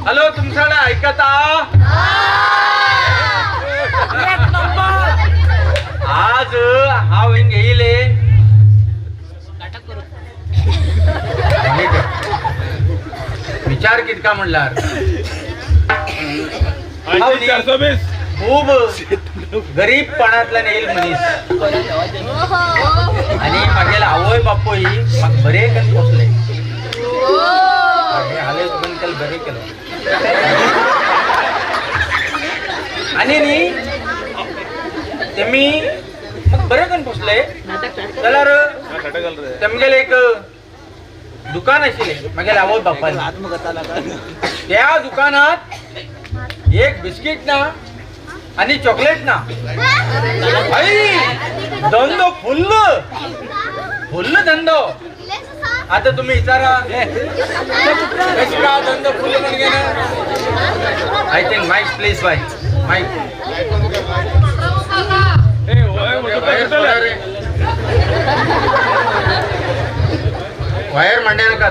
Hello तुमच्याकडे ऐकता आज हा विंग येईल विचार कितका म्हणल्यार खूप गरीबपणातल्यान येईल मनीस आणि मागेल आवय बापूय म्हाका बरे करून पोसले हाले बंद केलं बरे केलं आणि न्ही तेमी म्हाका बरे करून पोसले जाल्यार तेमगेले एक दुकान आशिल्ले मागेल आवय बापायन त्या दुकानात एक बिस्किट ना आणि चॉकलेट ना आई धंदो फुल्ल धंदो आता तुम्ही विचारा धंदो फुल्ल म्हणजे ना I think mike please bye mike wire मांडे नका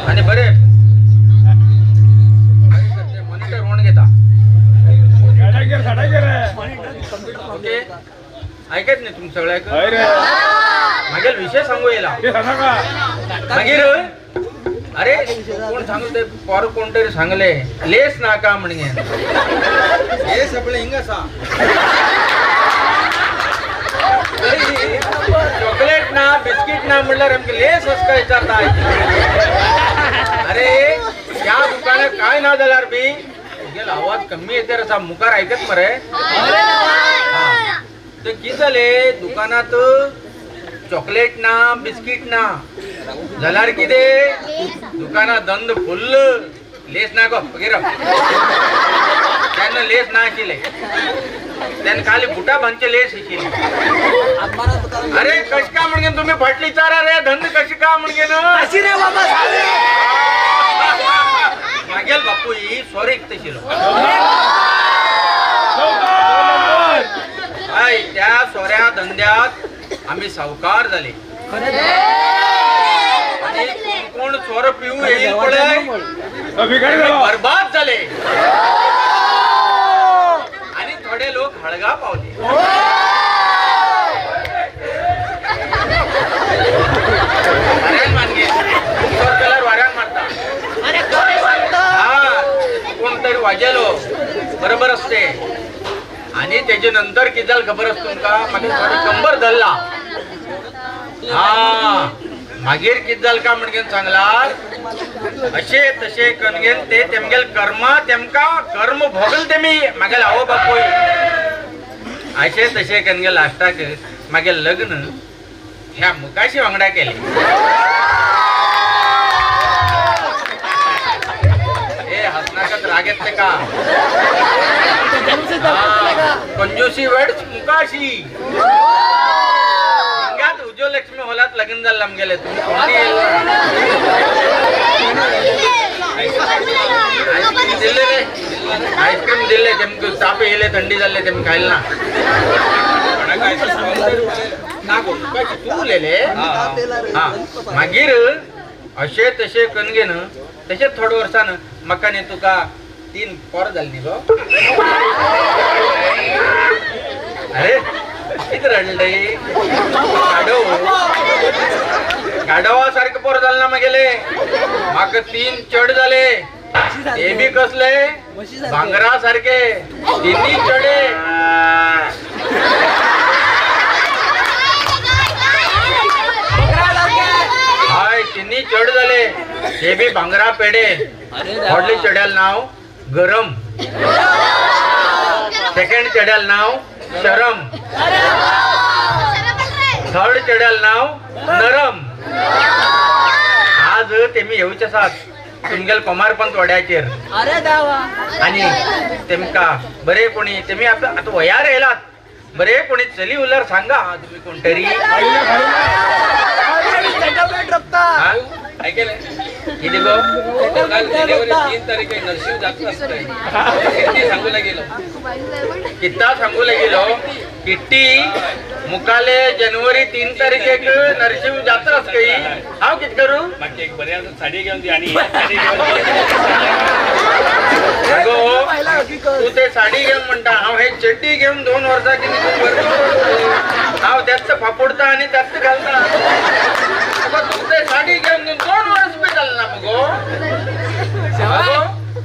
आणि बरे मॉनिटर होऊन घेता ओके ऐकत नाही तुम्ही सगळ्याक मागील विषय सांगू येला मागीर अरे कोण सांगू ते पर कोणतरी सांगले लेस नाका म्हणजे लेस आपले हिंग असा चॉकलेट ना बिस्किट ना म्हणल्यार आमके लेस असं काय विचारता अरे या दुकानात काय ना जाल्यार बी आवाज कमी येते असा मुखार ऐकत मरे तर किती झाले दुकानात चॉकलेट ना बिस्किट ना जाल्यार किते दुकानात धंद फुल्ल लेस ना गो वगैरे त्यांना लेस ना आशिल्ले त्यांना खाली बुटा भांचे लेस आशिल्ले अरे कशी का म्हणजे तुम्ही फाटली चारा रे धंद कशी का म्हणजे ना मागेल बापू ही सोरेक तशिलो त्या सोऱ्या धंद्यात आम्ही सावकार झाले आणि कोण सोर पिऊ येईल पडे बरबाद झाले आणि थोडे लोक हळगा पावले वाऱ्यान मानगे कलर वाऱ्यान मारता कोणतरी वाजेलो बरोबर असते आणि त्याच्या नंतर किती झालं खबर असतो का मागीर कंबर धरला हा मागीर किती झालं का म्हणून सांगला असे तसे कणगेन ते तेमगेल कर्मा तेमका कर्म भोगल तेमी मागेल आवो बापूय असे तसे कणगे लास्टाक मागेल लग्न ह्या मुकाशी वांगडा केले हसनाकत राग येते का कंजूसी वेड्स मुकाशी हिंगात उज्ज्वलक्ष्मी होलात लगीन झालं आमगेले तुम्ही आईस्क्रीम दिले रे आईस्क्रीम दिले तेमक ताप येले थंडी झाले तेम खायला ना तू लेले हा मागीर असे तसे कणगेन तशेच थोड्या वर्षान मकाने तुका 3 पोर झाली गो अरे किती रडले गाडवा सारखे पोर झाले ना मगेले माका 3 चढ झाले ते बी कसले भांगरा सारखे 3 चढे हाय 3 चढ झाले ते बी भांगरा पेडे व्हडली चढ्याल नाव गरम सेकंड चढ्याल नाव शरम थर्ड चढ्याल नाव नरम आज तेमी येऊचे साथ तुमगेल कोमारपंत वड्याचेर आणि तेमका बरे कोणी तेमी आता वयार येलात बरे कोणी चली उलर सांगा तुम्ही कोणतरी ऐकेले किती गो 3 तारीख नरशिव जात असते किती सांगूला गेलो कित्ता सांगूला गेलो किट्टी मुकाले जानेवारी 3 तारखेक नरशिंह जात्राच काही हांव कितें करूं म्हाका एक बरी साडी घेवन दी आनी साडी घेवन अगो तू ते साडी घेवन म्हणटा हांव हे चड्डी घेवन 2 वर्सां कितें हांव त्याच फापोडता आणि त्याच घालता तू ते साडी घेवन 2 वर्स बी जालें ना मगो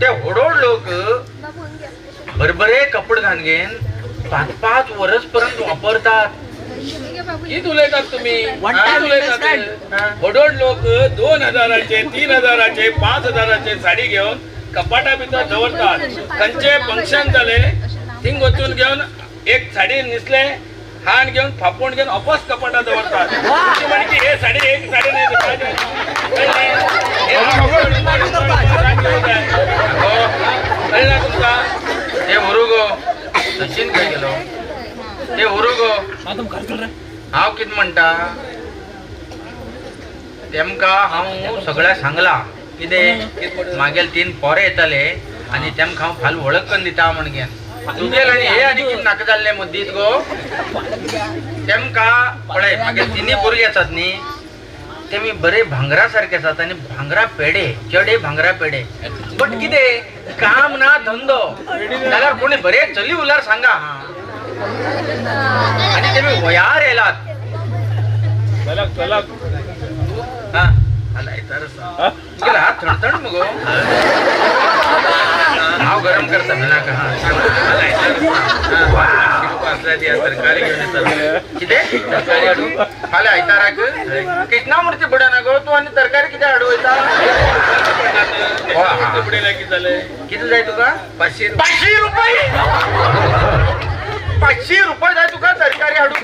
ते होडोड लोक बरे कपडे घालून 5-5 वर्स पर्यंत वापरतात कित उलयतात तुम्ही होडोड लोक 2000चे 3000चे 5000चे साडी घेऊन कपाटा भितर दवरतात खंयचे फंक्शन जाले थिंग वचून घेऊन एक साडी न्हेसले हाण घेऊन फापोण घेऊन वापस कपाटा दवरतात म्हणजे हे साडी एक साडी नाही तुमका ते उरुगो सचिन काय गेलो ते उरुगो हांव कितें म्हणटा तेमका हांव सगळ्या सांगला कितें मागेल 3 पोरे येताले आनी तेमकां हांव फाल वळख करून दिता म्हणगे तुगेल आनी हे आनी कितें नाका जाल्ले मदींच गो तेमकां पळय मागेल 3 भुरगे आसात न्ही तेमी बरे भांगरा सारखे आसात आनी भांगरा पेडे चडे भांगरा पेडे बट कितें काम ना धंदो जाल्यार कोणी बरे चली उलार सांगा आनी तेमी वयार येलात हा तुगेलो हात थंडथंड मगो हांव गरम करता नाका तरकारी घेवन येता कितें तरकारी हाडू फाल्यां आयताराक कृष्णामुर्ती बुडाना गो तूं आनी तरकारी कितें हाडू वयता कितें जाय तुका 500 रुपये 500 रुपये जाय तुका तरकारी हाडूक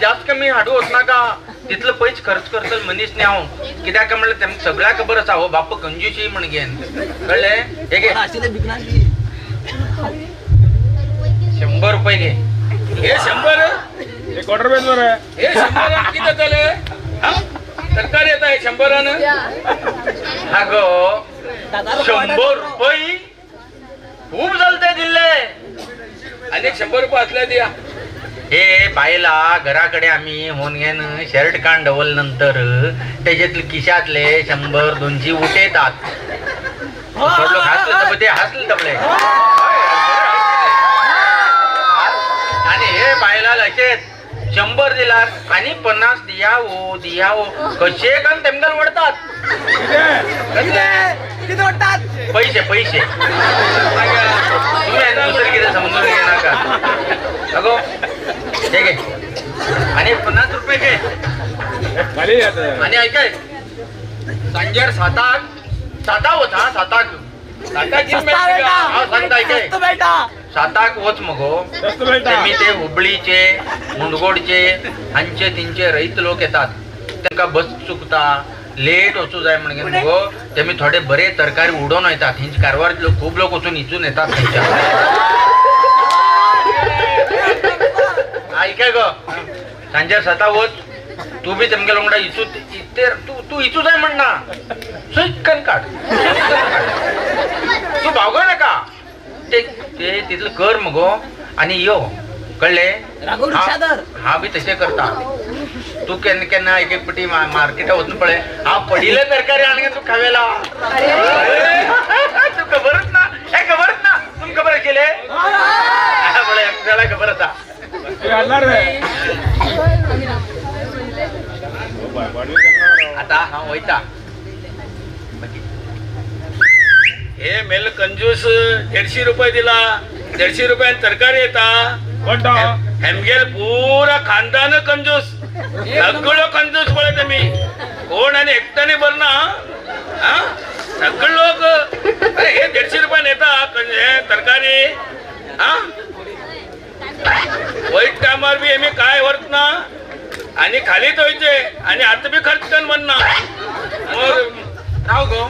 जास्त कमी हाडू वचनाका तितलो पयस खर्च करतलो मनीस न्ही हांव कित्याक म्हणल्यार तेमकां सगळ्या खबर आसा हो बाप कंजूशी म्हणगेन कळ्ळें हे घे 100 रुपये घे हे 100 हे क्वार्टर बेस वर हे 100 किती झाले सरकार येत आहे 100 हा गो 100 रुपये खूप झालते दिले आणि 100 रुपये असल्या द्या हे बायला घराकडे आम्ही होनगेन शर्ट काढ डवल नंतर त्याच्यातले खिशातले 100-200 उठेतात लोक हसले ते हसले तबले आणि हे बायला लक्षेत 100 दिलार आणि 50 दियावो कसे कारण तेमगल वडतात पैसे तुम्ही दुसरे किती समजून घे नका अगो हे घे आणि 50 रुपये घे आणि ऐकाय सांजेर 7 होता 7 सांगता ऐकाय 7 वच मगो मी ते हुबळीचे मुंडगोडचे हांचे तिंचे रईत लोक येतात तांकां बस चुकता लेट वचू जाय म्हणगे मगो तेमी थोडे बरे तरकारी उडोवन वयतात हिंचे कारवार खूब लोक वचून इचून येतात थंयच्या ऐकाय गो सांजेर 7 वच तू बी तेमगे लोंगडा इचू तू इचू जाय म्हणना सुकन काड तू भावगो नाका ते तितलं कर मगो आणि यो कळले हा बी तशें करता तू केन्ना एक पटी मार्केटा वचून पळय हांव पडिल्ले तरकारी आणगे तू खावेला तू खबरच ना हे खबरच ना तुमकां खबर केले पळय त्याला खबर आसा आता हांव वयता हे मेल कंजूस 150 रुपये दिला 150 रुपयान तरकारी येता हेमगेल पुरा खानदान कंजूस सगळो कंजूस पळय तुम्ही कोण आणि एकट्याने भरना सगळे लोक अरे हे 150 रुपयान येता हे तरकारी वाईट टायमार बी आम्ही काय वरतना आणि खालीच वयचे आणि आता बी खर्च करून म्हणना राव गो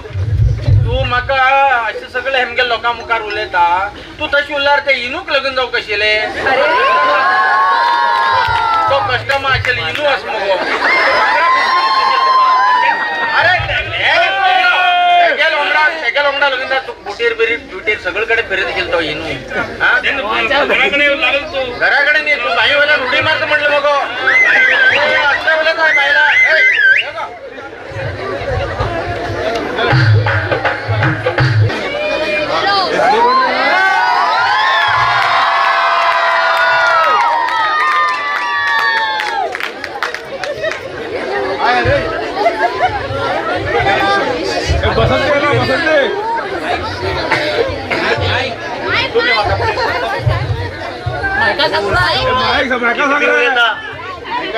तू म्हाका अशें सगळे हेमगे लोकां मुखार उलयता तू तशी उरल्यार ते इनूक लगन जावं कशेले तो कस्टमर आशिल्लो इनू आस मगो अरे तेगे लोंगडा लगन तू बुटीर बिटीर सगळे कडे फिरत गेलो तो इनू घरा कडेन तू बाई करतो म्हटलं मग असं बोलत आहे बाईला. हे बघा.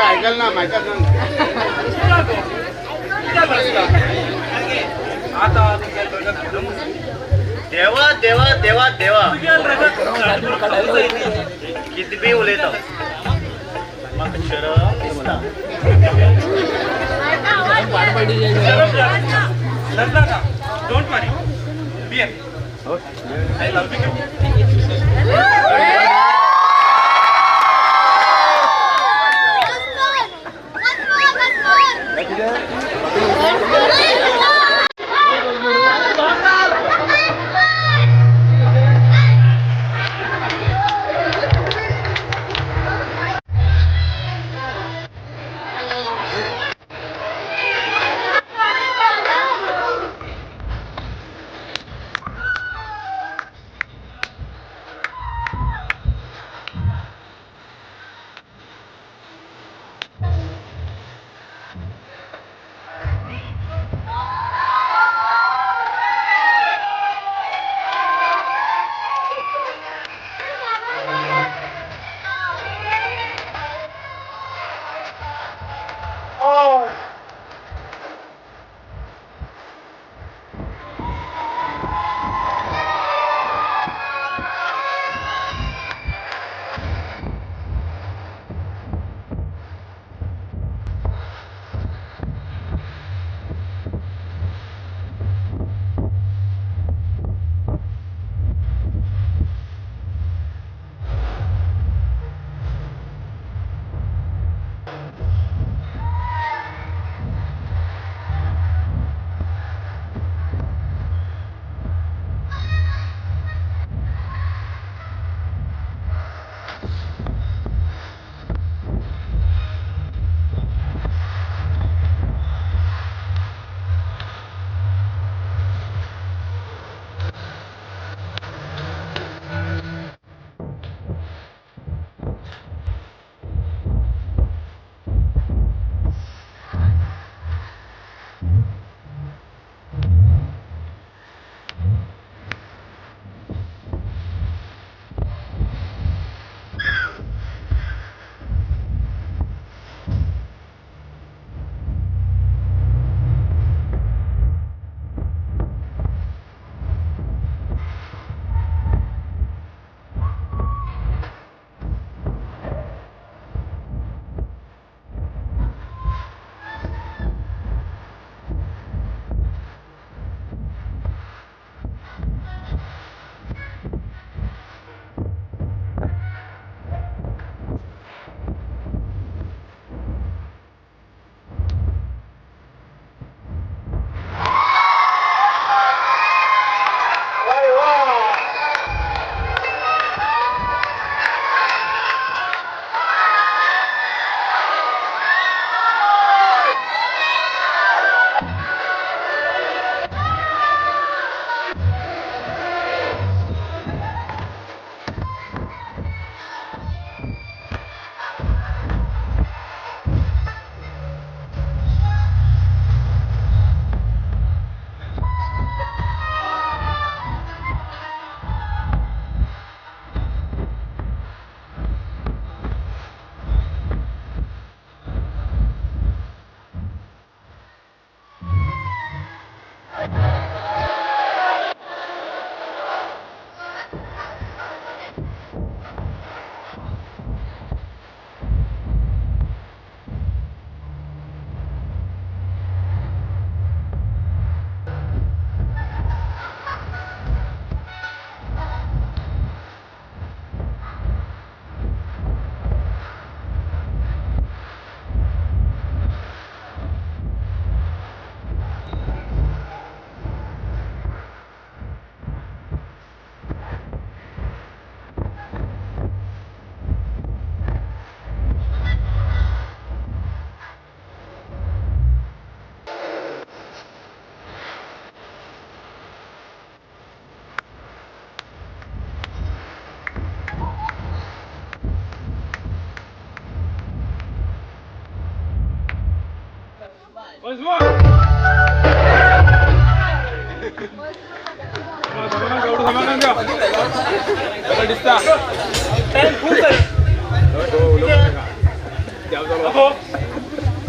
ऐकाल ना माहिती देवा देवा देवा देवा किती बी उलयता म्हाका शरम दिसता. Don't worry be I love you.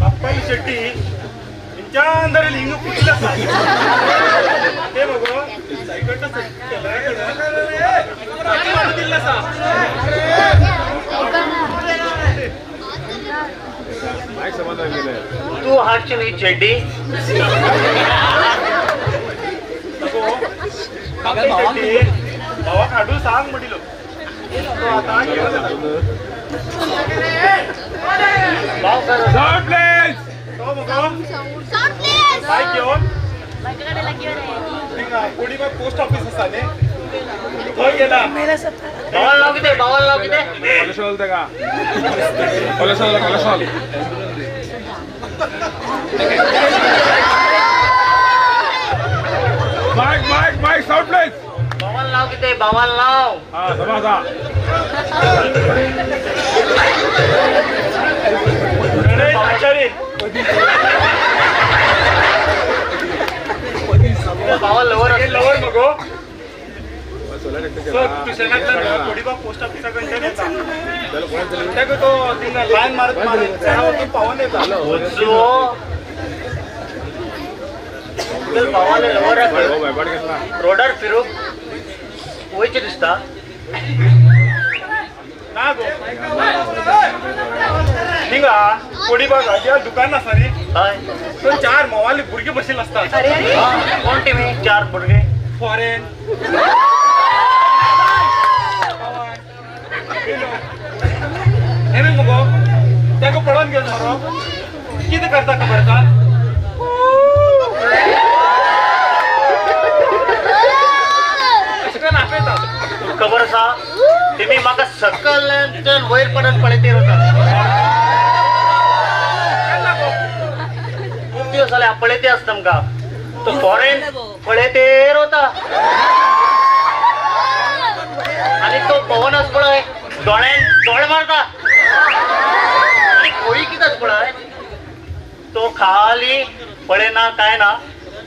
Appai Shetty यांच्या अंदर लिंग फुटलं ते बघ तू हाडची नी चेड्डी भावा काढू सांग म्हटलो आता तो बघ काय घेऊन पुढे मग पोस्ट ऑफिस असताने तो गेला भावाला नाव किती भावाला नाव किती भावाला नाव किती भावाला नाव आचार्य भावाला लवर लवर मगो पोस्ट ऑफिसाकडे तो लाईन मारत पाहून येतात भावाला लवर रोडार फिरू वयचे दिसता ना गो हिंगा कोडी बघा या दुकान ना सारी हय तो 4 मोवाली भुरगे बसेल असतात कोण टीमी 4 भुरगे फॉरेन हे मगो त्याको पळून घेऊन मारो किती करता खबर का खबर असा तुम्ही माका सकल वयर पडत पळते होता खूप दिवस झाले पळते असतं का तो फॉरेन पळते होता आणि तो पवनच पळय डोळ्यान डोळ मारता आणि कोळी कितीच पळय तो खाली पळे ना काय ना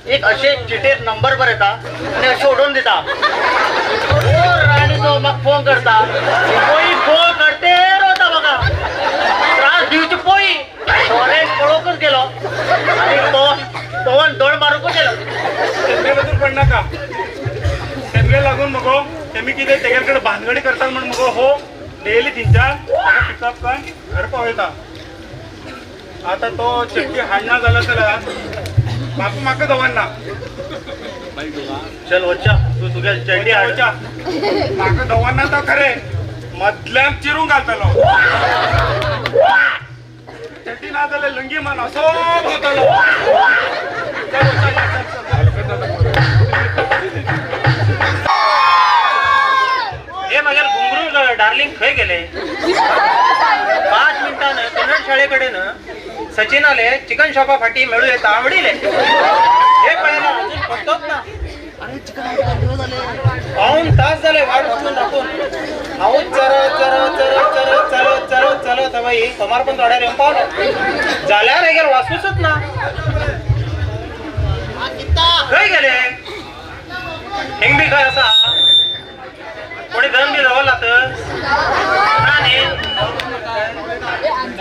एक असे चिठीत नंबर बर येता आणि असे ओढून देता राणी तो मग फोन करता पोई फोन करते रोता बघा त्रास दिवची पोई फॉरेन पळोकच गेलो आणि पवन दोड मारूकच गेलो शेतकऱ्यातून पण नका शेतकऱ्या लागून मगो तुम्ही किती त्याच्याकडे भानगडी करतात म्हणून मगो हो डेली 3-4 पिकअप कर घर पावयता आता तो चक्की हाडना झाला तर बापू माका दवांना चल वच्चा तू तुझ्या चड्डी हाडच्या माका दवांना तर खरे मधल्यान चिरून घालतलो चड्डी ना झाले लंगी मान असो होतलो हे माझ्या घुंगरू डार्लिंग खय गेले 5 मिनिटानं कन्नड शाळेकडे सचिन आले चिकन शॉपा फाटी मिळू येता आवडीले हे कळायला अजून फक्तच ना पाऊण तास झाले वाट बघून टाकून हाऊस चरत बाई सोमार पण थोड्या रेम पावलो जाल्यार हे वाचूच ना खय गेले हिंग बी काय असा कोणी धन बी जवळ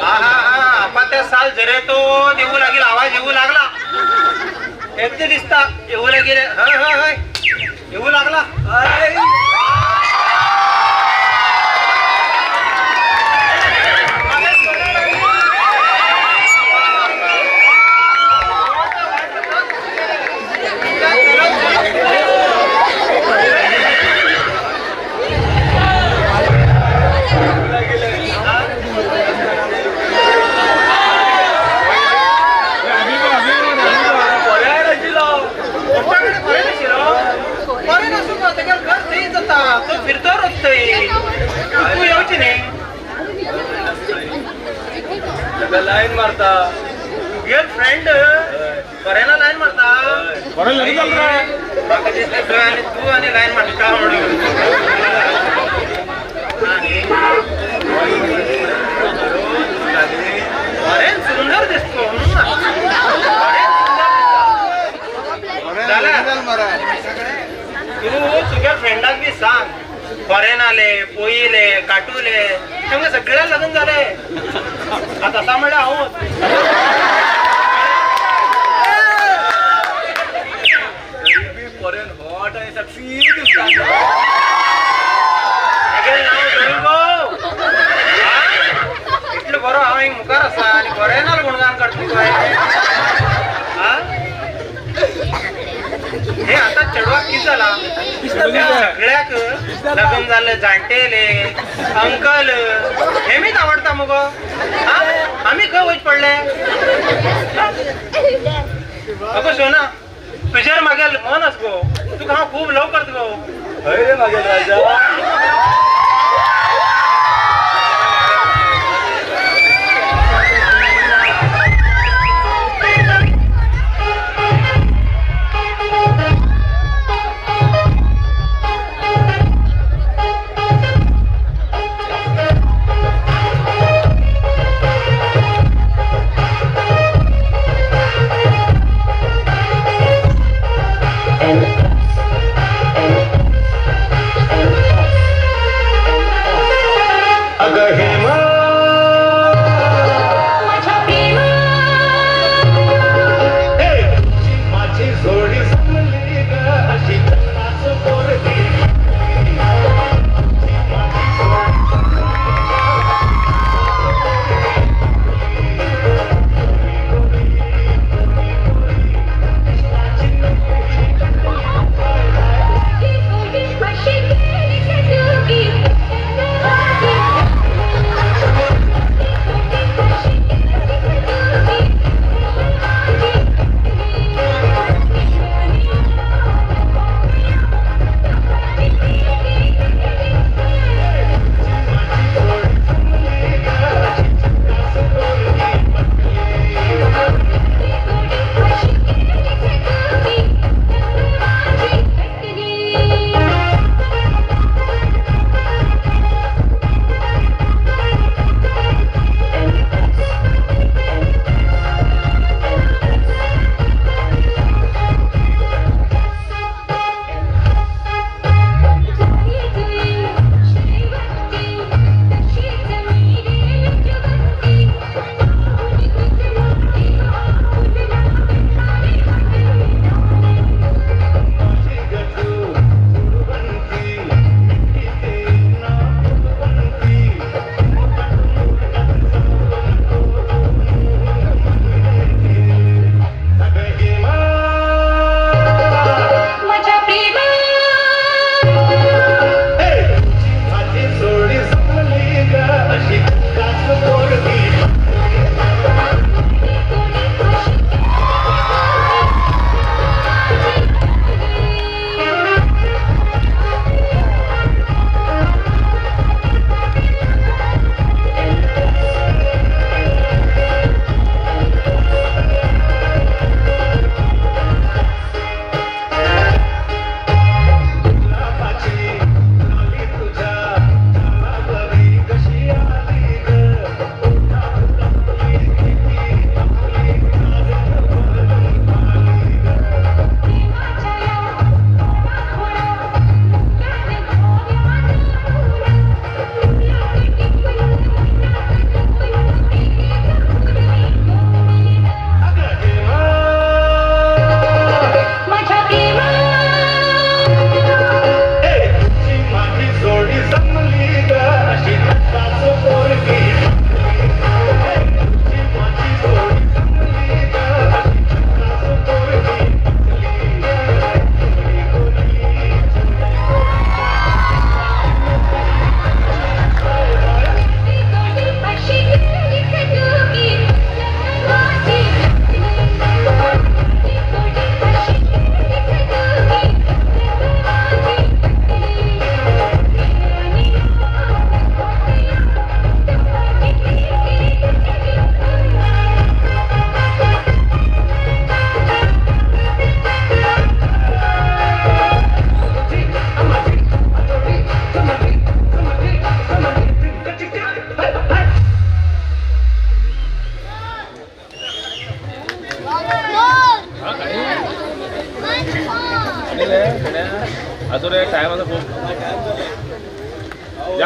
हा त्या साल जरे तो येऊ लागेल आवाज येऊ लागला एकटे दिसता येऊ लागेल येऊ लागला लाईन मारता गेल फ्रेंड बरेला लाईन मारता आणि तू आणि लाईन मारता अरे सुंदर दिसतो सांग फॉरेन आले पोईले काटुले तेव्हा सगळ्या लग्न झाले आता असा म्हणलं आहोत फॉरेन हॉट आणि सक्सी दिसतात इतलं बरं हा एक मुखार असा आणि फॉरेनाला गुणगान करतो हा हे आता चढवा किती झाला सगळ्याक लग्न झालं जाणटेले अंकल हे मीच आवडता मग आम्ही खय वच पडले अगो सोना तुझ्यावर मागेल मनच गो तुका हा खूप लवकर गो अरे मागेल राजा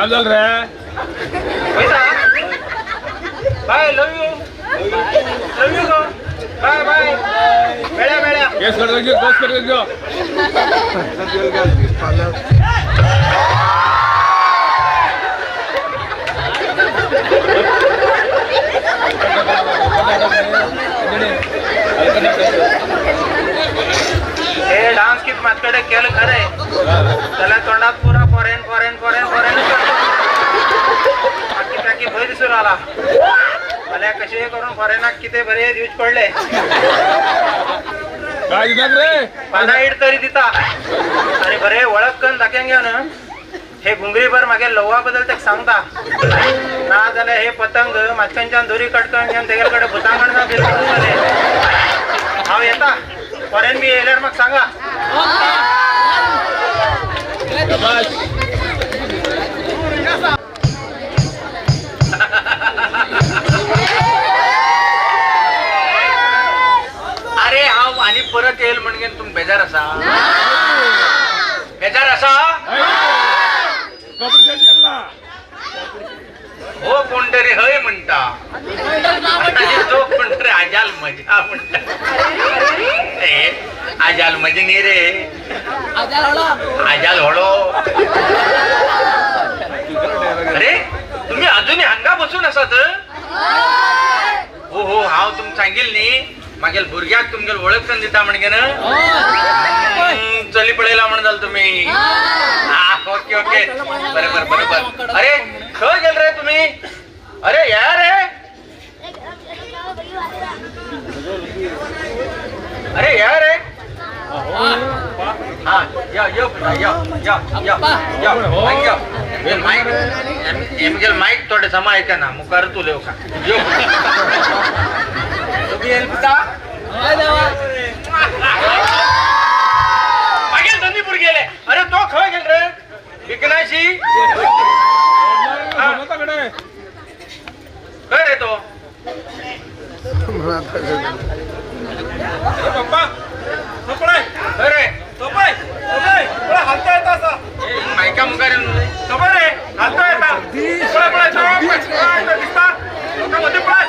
काय झालं रे पैसा bye love you go bye bye मेळ्या केस करतो घेऊ केस करतो घेऊ हे डान्स कित माझ्याकडे केलं खरंय त्याला तोंडात पुरा फॉरेन बाकी भय दिसून आला मला कसे करून फॉरेनात किती बरे दिवस पडले काय दिसत रे पाना इड तरी दिता आणि बरे ओळख करून दाखवून घेऊन हे घुंगरी भर मागे लव्वा बद्दल ते सांगता ना जाल्यार हे पतंग माचकांच्यान दोरी कटकन घेऊन तेगेकडे भुतांगण हांव येता फॉरेन बी येयल्यार म्हाका सांगा अरे हांव आनी परत येईल म्हणजे तुम बेजार असा हो कोणतरी हय म्हणता आणि जो कोणतरी आजाल मजा म्हणता ए, आजाल मजा नाही रे आजाल होळो अरे तुम्ही अजूनही हांगा बसून आसात हो हो हांव तुमक सांगेल न्ही मागेल भुरग्याक तुमगेल ओळख करून दिता म्हणजे ना चली पळयला म्हण जाल तुम्ही ओके ओके बरोबर अरे खंय गेल रे तुम्ही अरे या रे अरे या रे हा माईक थोडे समा ऐका ना मुखार तू लेव का तुम्ही मागेल दंदीपूर गेले अरे तो खंय गेल रे विकनाशी खंय रे तो खंय रे हालता येता असा मायका मुखार खबर रे हालता येता दिसता लोकांमध्ये पळय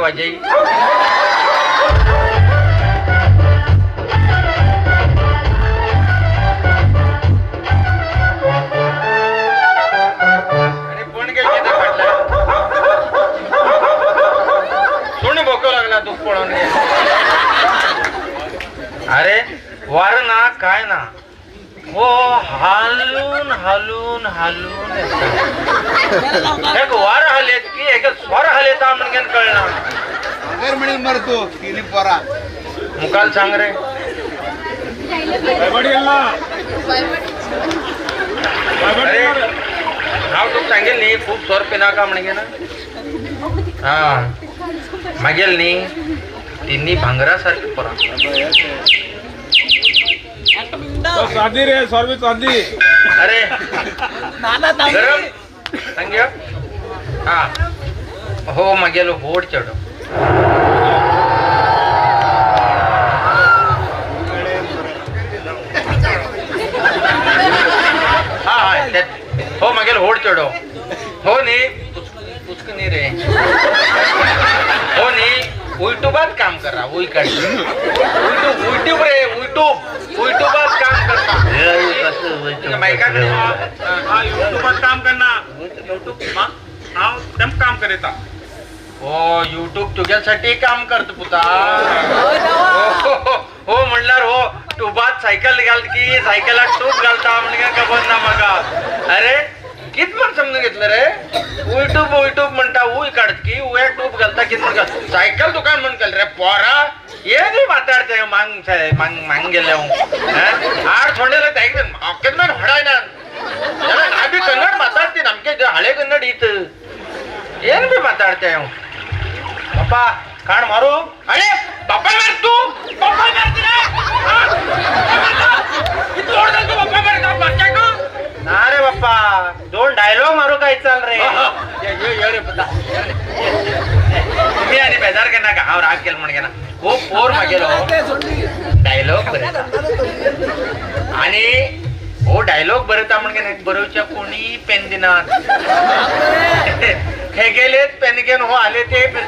वाजई अरे कोण गेले ते फाटला सोने भोकं लागला तू पळून अरे वार ना काय ना हो हालून हालून हालून एक वार हलेत की एक स्वर हलेता म्हणजे कळणार अगर म्हणेल मरतो तिने पोरा मुकाल सांग रे अरे नाव तू सांगेल नी खूप स्वर पिना का म्हणजे ना हा मागेल नी तिन्ही भांगरासारखी पोरा चांदी रे सर्वी चांदी अरे गरम सांग्या हा हो मागेलो होड चढो हा हा हो मागेलो होड चढो हो नी पुचक नी रे हो नी युट्यूबात काम करा युट्यूब रे युट्यूबात काम करता मायकाकडे युट्यूबात काम करणार युट्यूब हांव तेम काम करीता हो युट्यूब तुझ्यासाठी काम करतो पुता हो म्हणल्यार हो ट्यूबात सायकल घाल की सायकलात टूब घालता म्हणजे खबर ना म्हाका अरे कित पण समजून घेतलं रे युट्यूब म्हणता उय काढत की उया टूब घालता कित म्हणता सायकल दुकान म्हण रे पोरा ये नी माताडते मांग गेले आड थोडे कितना ಹೊಡಾಯ್ ನಾ ಬಿ ಕನ್ನಡ ಮಾತಾಡ್ತೀನಿ ನಮ್ಗೆ ಹಳೆ ಕನ್ನಡ ಇತ್ತು ಏನ್ ಬಿ ಮಾತಾಡ್ತೆ ಪಪ್ಪ ಕಾಣ್ ಮಾರು ಅರೆ ಪಪ್ಪ ಮಾರ್ತು ಪಪ್ಪ ಮಾರ್ತೀರಾ ना रे बाप्पा 2 डायलॉग मारू काय चाल रे ये पता तुम्ही आणि बेजार करना का हाव राग केल म्हणगे ना खूप पोर मागेलो डायलॉग बरता आणि हो डायलॉग बरता म्हणगे ना बरोवच्या कोणी पेन दिनात हे गेलेत पेन घेऊन हो आले ते पेन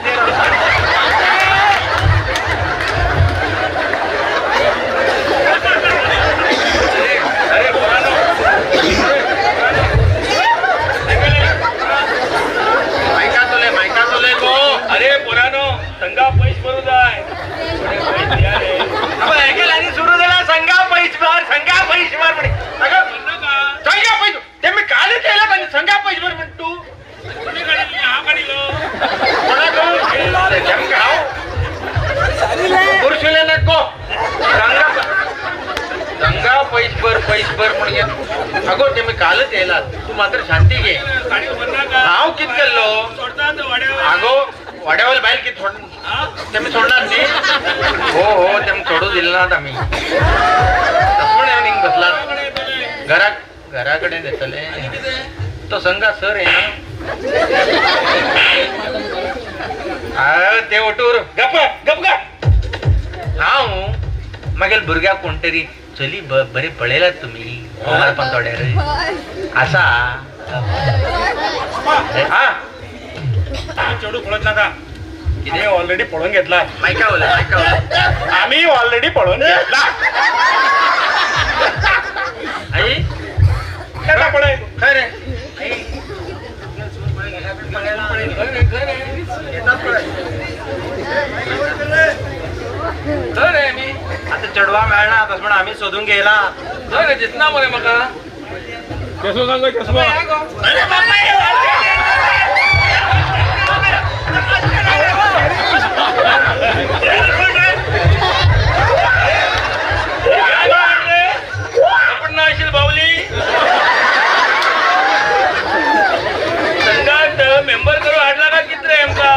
अरे पुरानो संगा पैस भरू जाय ऐकायला आणि सुरू झाला संगा पैस भर म्हणे संगा पैस ते मी काल केला पण संगा पैस भर म्हण तू पुरुषले नको संगा पैस भर म्हणजे अगो ते मी कालच यायला तू मात्र शांती घे नाव कित केलो अगो वाड्यावर बाहेर की ते मी सोडणार नाही हो ते सोडू दिलं ना आम्ही बसला घराकडे देतले तो संगा सर आहे ना ते ओटूर गप हांव मागेल भुरग्याक कोणतरी चली बरे पळयलात तुम्ही मला पण थोड्या रे असा हा चढू पळत नका किती ऑलरेडी पळून घेतला मायका आम्ही ऑलरेडी पळून घेतला आई कसा पळे खरे मी आता चढवा मिळणार तस पण आम्ही शोधून गेला दिसना मरे म्हाका कसं सांग कसं बावली संघात मेंबर करू हाडला का कितरे आमका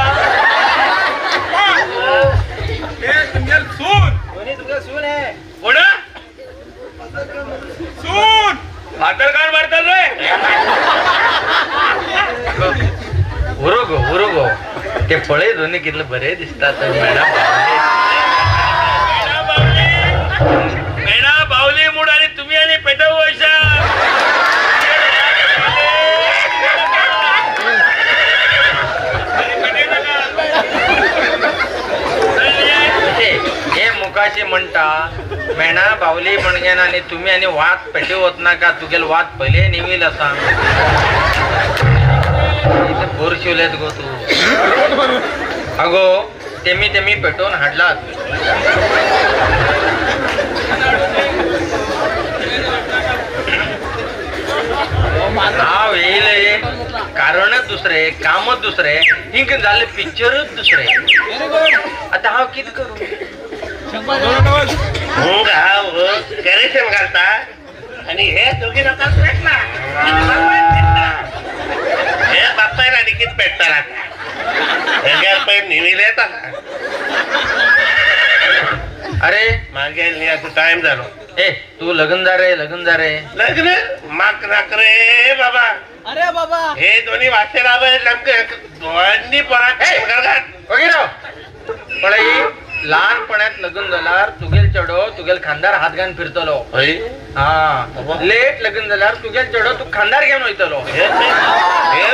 सून आहे कोण सून फातर काढ मारतात रे उरो गो ते फळे दोन्ही कितले बरे दिसतात मेणा बावली मूड आणि तुम्ही आणि पेटवू अशा हे मुखाशी म्हणता मेणा बावली म्हणगेन आणि तुम्ही आणि वात पेटी होत नाका तुगेल वात पहिले निवील असा बोर शिवलेत गो तू अगो तेमी पेटवून हाडलात नाव येईल कारणच दुसरे कामच दुसरे इंक झाले पिक्चरच दुसरे आता हाव कित करू करेक्शन घालता आणि हे दोघी लोक हे बाप्पायला निकित पेटतात निविल येतात अरे मागे टाइम झालो ए तू लगन जा रे लग्न माक नाक रे बाबा. अरे बाबा हे दोन्ही वाचे दोन्ही वगैरे पण लहानपणात लग्न झाल्यावर तुगेल चढो तुगेल खानदार हात घालून फिरतलो. हा लेट लग्न झाल्यावर तुगेल चढो तू खानदार घेऊन वयतलो. हे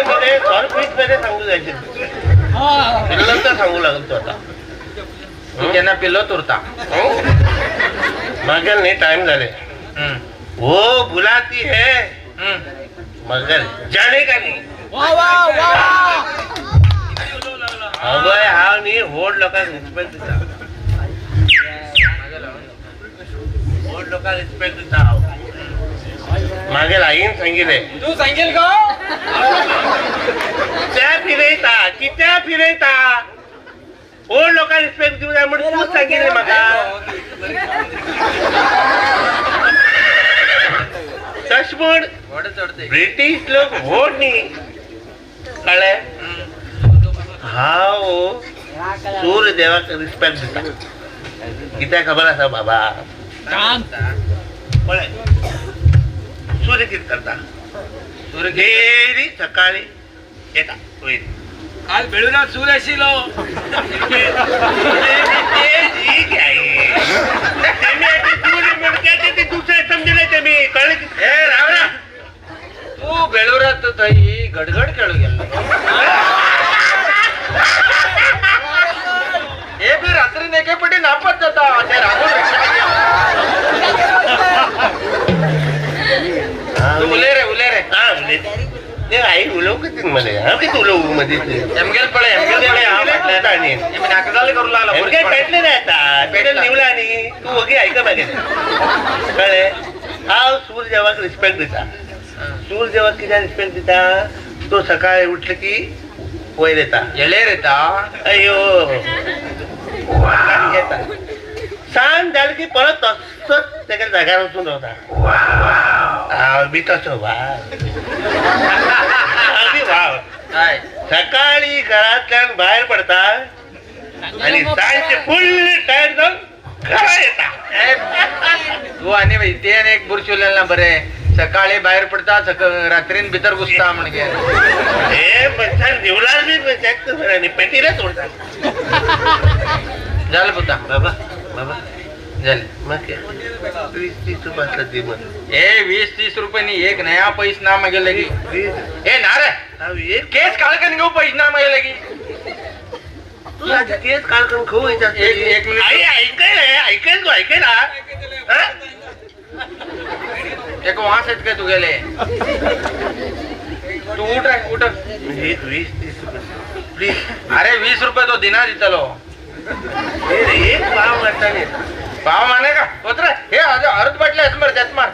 मध्ये मध्ये सांगू जायचे पिल्लं तर सांगू लागल तो आता. तू त्यांना पिल्लो तुरता मगर नाही टाइम झाले. वो बुलाती है मगर जाने का नहीं. वा वा वा अगं हा नी होड लोकांना रिस्पेक्ट दिता. होड लोकांना रिस्पेक्ट दिता. मागेल आईन सांगितले तू सांगेल का त्या फिरयता होड लोकांना रिस्पेक्ट देऊ नये म्हणून तूच सांगितले म्हाका. तश म्हण ब्रिटिश लोक होड नी कळ्ळे. हांव सूर्य देवाक रिस्पेक्ट दिता. कित्याक खबर आसा बाबा कळ्ळे. सूर्य कितें करता सूर्य डेली सकाळी येता वयर. काल बेळुरात सूर्य आशिल्लो. दुसरे समजले तेमी कळले. ए रावरा तू बेळुरात थंय गडगड खेळू गेलो. हे बी रात्री नेके पटी नापत जाता ते रागून तू उले रे हा उले ते आई उलव किती मध्ये हा किती उलव मध्ये एमगेल पळे हा म्हटलं आणि नाकजाली करू लागला पेटले नाही आता पेटल निवला आणि तू वगे ऐका मागे कळले. हा सूर्य देवाक रिस्पेक्ट दिता. सूर्य देवाक कित्याक रिस्पेक्ट दिता तो सकाळी उठले की वयर येता येले रेता. अयो येता. सांज झाली की परत तसंच त्याच्या जाग्यावर वचून रावता. मी तसं वाव अगदी वाव. काय सकाळी घरातल्यान बाहेर पडता आणि सांजचे फुल टायर जाऊन घरा येता. तू आणि ते आणि एक बुरशी उरलेला बरे सकाळी बाहेर पडता रात्रीन भितर घुसता म्हणजे हे बच्चा निवला बी पेटीला सोडतात. झालं पुता बाबा बाबा झाले मग 20-30 रुपयातलं दे मग. ए 20-30 रुपये एक नया पैस ना मागे लगी. ए ना रे केस काळकन घेऊ पैस ना मागे लगी. केस काढून खाऊ एक मिनिट ऐकेल तू ऐकेल ना. एक वास आहेत काय तू गेले तू उठ रे उठ. 20-30 रुपये प्लीज. अरे 20 रुपये तो दिना दितलो. एक पाव वाटताने पाव माने का होत रे हे अर्ध बाटले असमर त्यात मार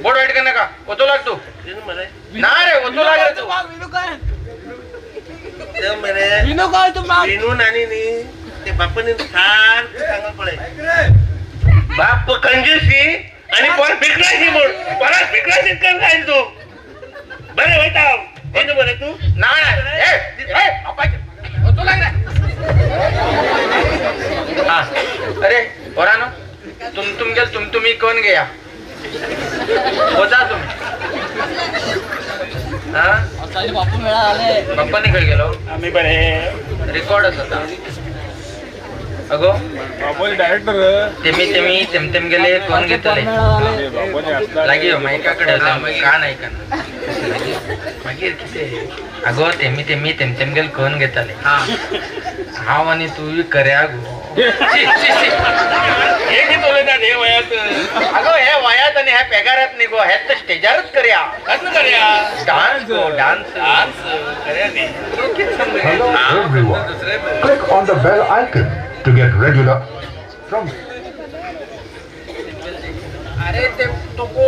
बोट वाईट का नका होतो लाग तू मला ना रे होतो लाग रे तू. विनो काय तू विनून आणि ते बापाने सारखं सांगायला पडाय बाप कंजूसी आणि पण भिकलाशी म्हणून परत भिकलाशीच कर जाईल तू. बरे होता बरे तू ना होतो लाग रे. हा अरे पोरानो तुम गेल तुम्ही कोण गया होता तुम्ही. हा बापू मेळा आले बाप्पा निघळ गेलो आम्ही बरे रेकॉर्डच होता. अगो बाबूने डायरेक्टर तेम गेले कोण घेतले लागी मायकाकडे का नाही का मागीर किती अगो तेम गेले कोण घेतले. हा हाव आणि तू कर्या गो हे घेतले ना हे वयात. अगो हे वयात आणि ह्या पेगारात निघो ह्यात तर स्टेजारच कर्या कसं कर्या डान्स गो डान्स कर्या नाही. Hello everyone. Click on the bell icon to get regular from अरे ते तुको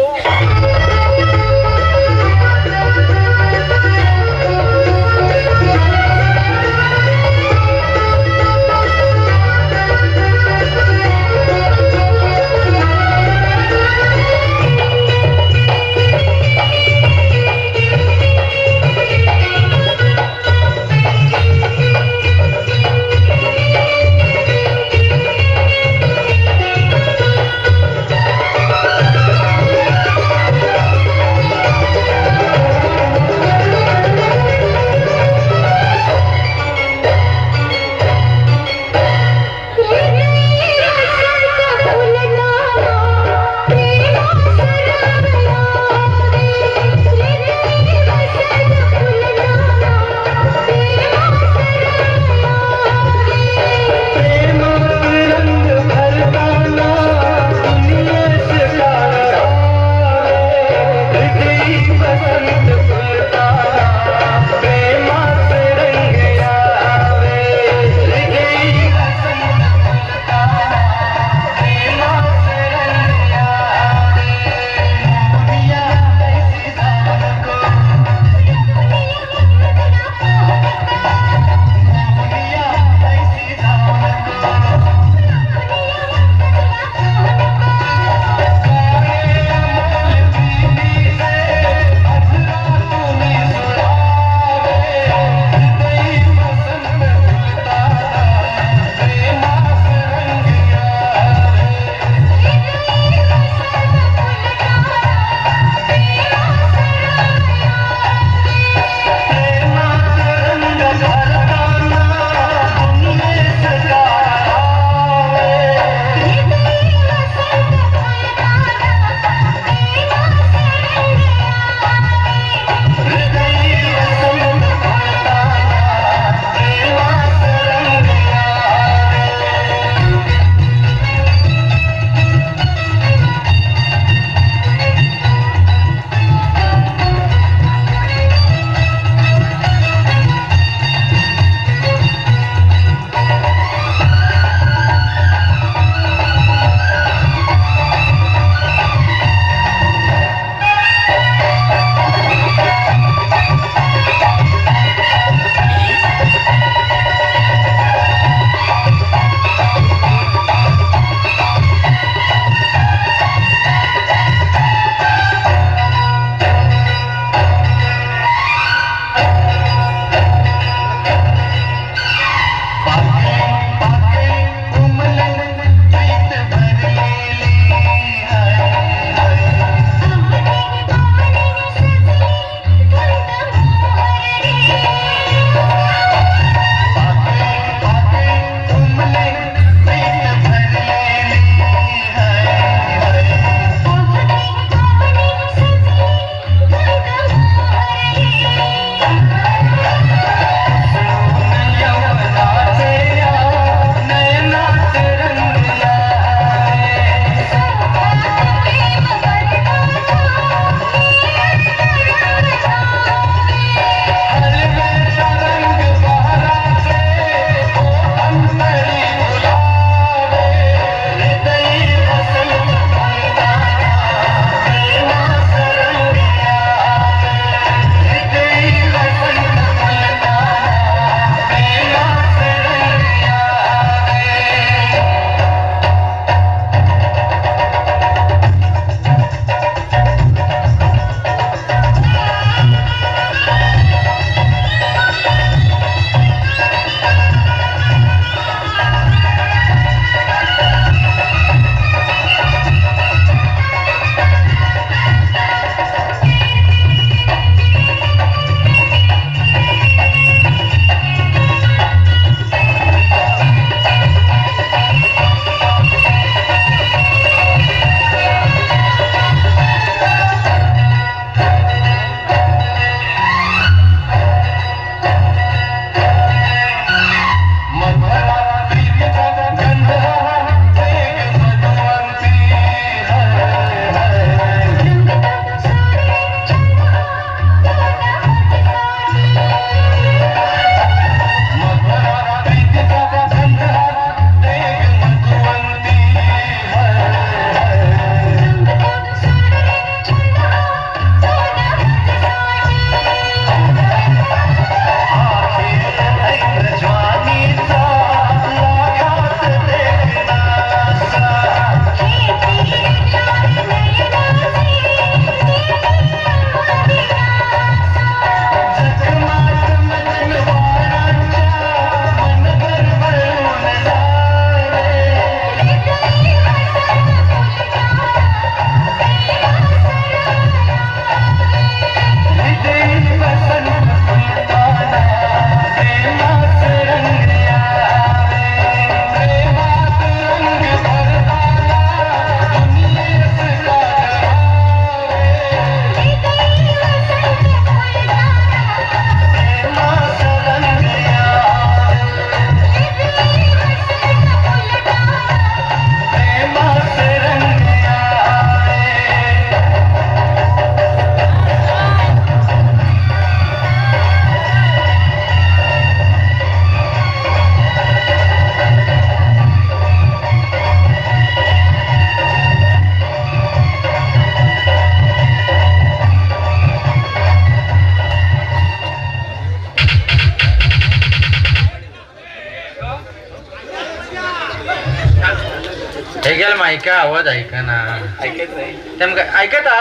हे गेल मायका आवाज ऐका ना ऐकत नाही तेमका ऐकता